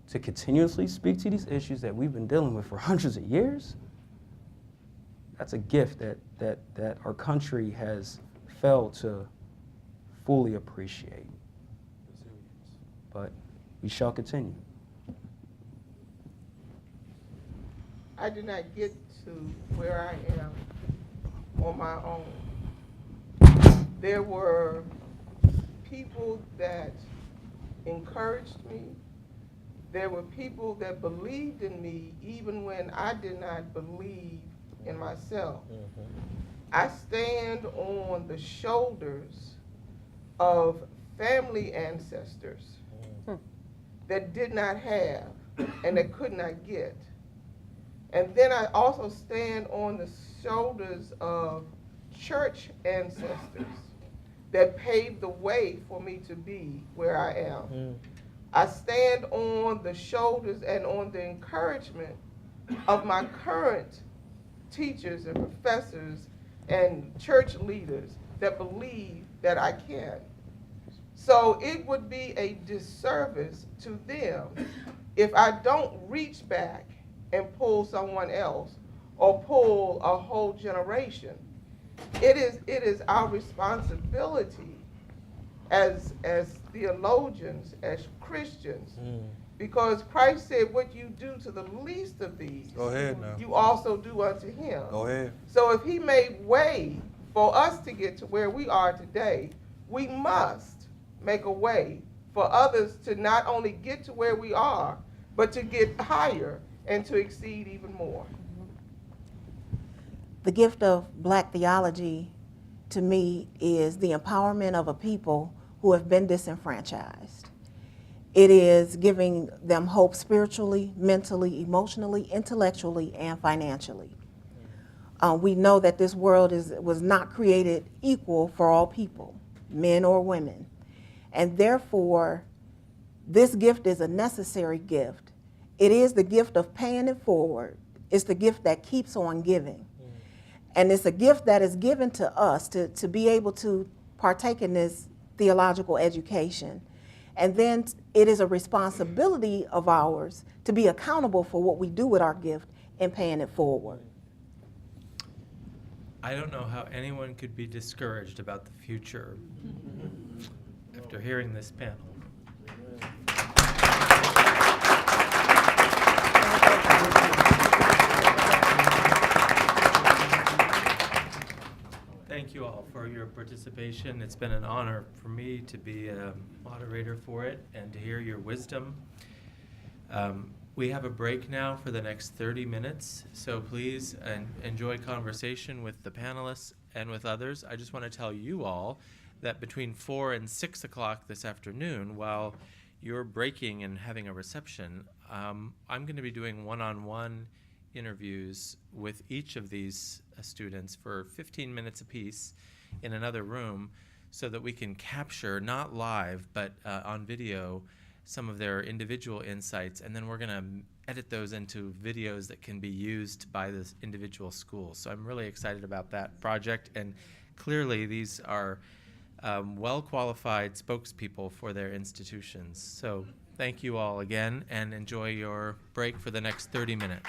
to continuously speak to these issues that we've been dealing with for hundreds of years, that's a gift that our country has failed to fully appreciate. But we shall continue. I did not get to where I am on my own. There were people that encouraged me. There were people that believed in me even when I did not believe in myself. I stand on the shoulders of family ancestors that did not have and that could not get. And then I also stand on the shoulders of church ancestors that paved the way for me to be where I am. I stand on the shoulders and on the encouragement of my current teachers and professors and church leaders that believe that I can. So it would be a disservice to them if I don't reach back and pull someone else or pull a whole generation. It is our responsibility as theologians, as Christians, because Christ said, what you do to the least of these, Go ahead now. you also do unto him. Go ahead. So if he made way for us to get to where we are today, we must make a way for others to not only get to where we are, but to get higher and to exceed even more. The gift of Black theology, to me, is the empowerment of a people who have been disenfranchised. It is giving them hope spiritually, mentally, emotionally, intellectually, and financially. We know that this world was not created equal for all people, men or women. And therefore, this gift is a necessary gift. It is the gift of paying it forward. It's the gift that keeps on giving. And it's a gift that is given to us to be able to partake in this theological education. And then it is a responsibility of ours to be accountable for what we do with our gift and paying it forward. I don't know how anyone could be discouraged about the future after hearing this panel. Thank you all for your participation. It's been an honor for me to be a moderator for it and to hear your wisdom. We have a break now for the next 30 minutes, so please enjoy conversation with the panelists and with others. I just want to tell you all that between 4 and 6 o'clock this afternoon, while you're breaking and having a reception, I'm going to be doing one-on-one interviews with each of these students for 15 minutes apiece in another room so that we can capture, not live, but on video, some of their individual insights, and then we're going to edit those into videos that can be used by the individual schools. So I'm really excited about that project, and clearly these are well-qualified spokespeople for their institutions. So thank you all again, and enjoy your break for the next 30 minutes.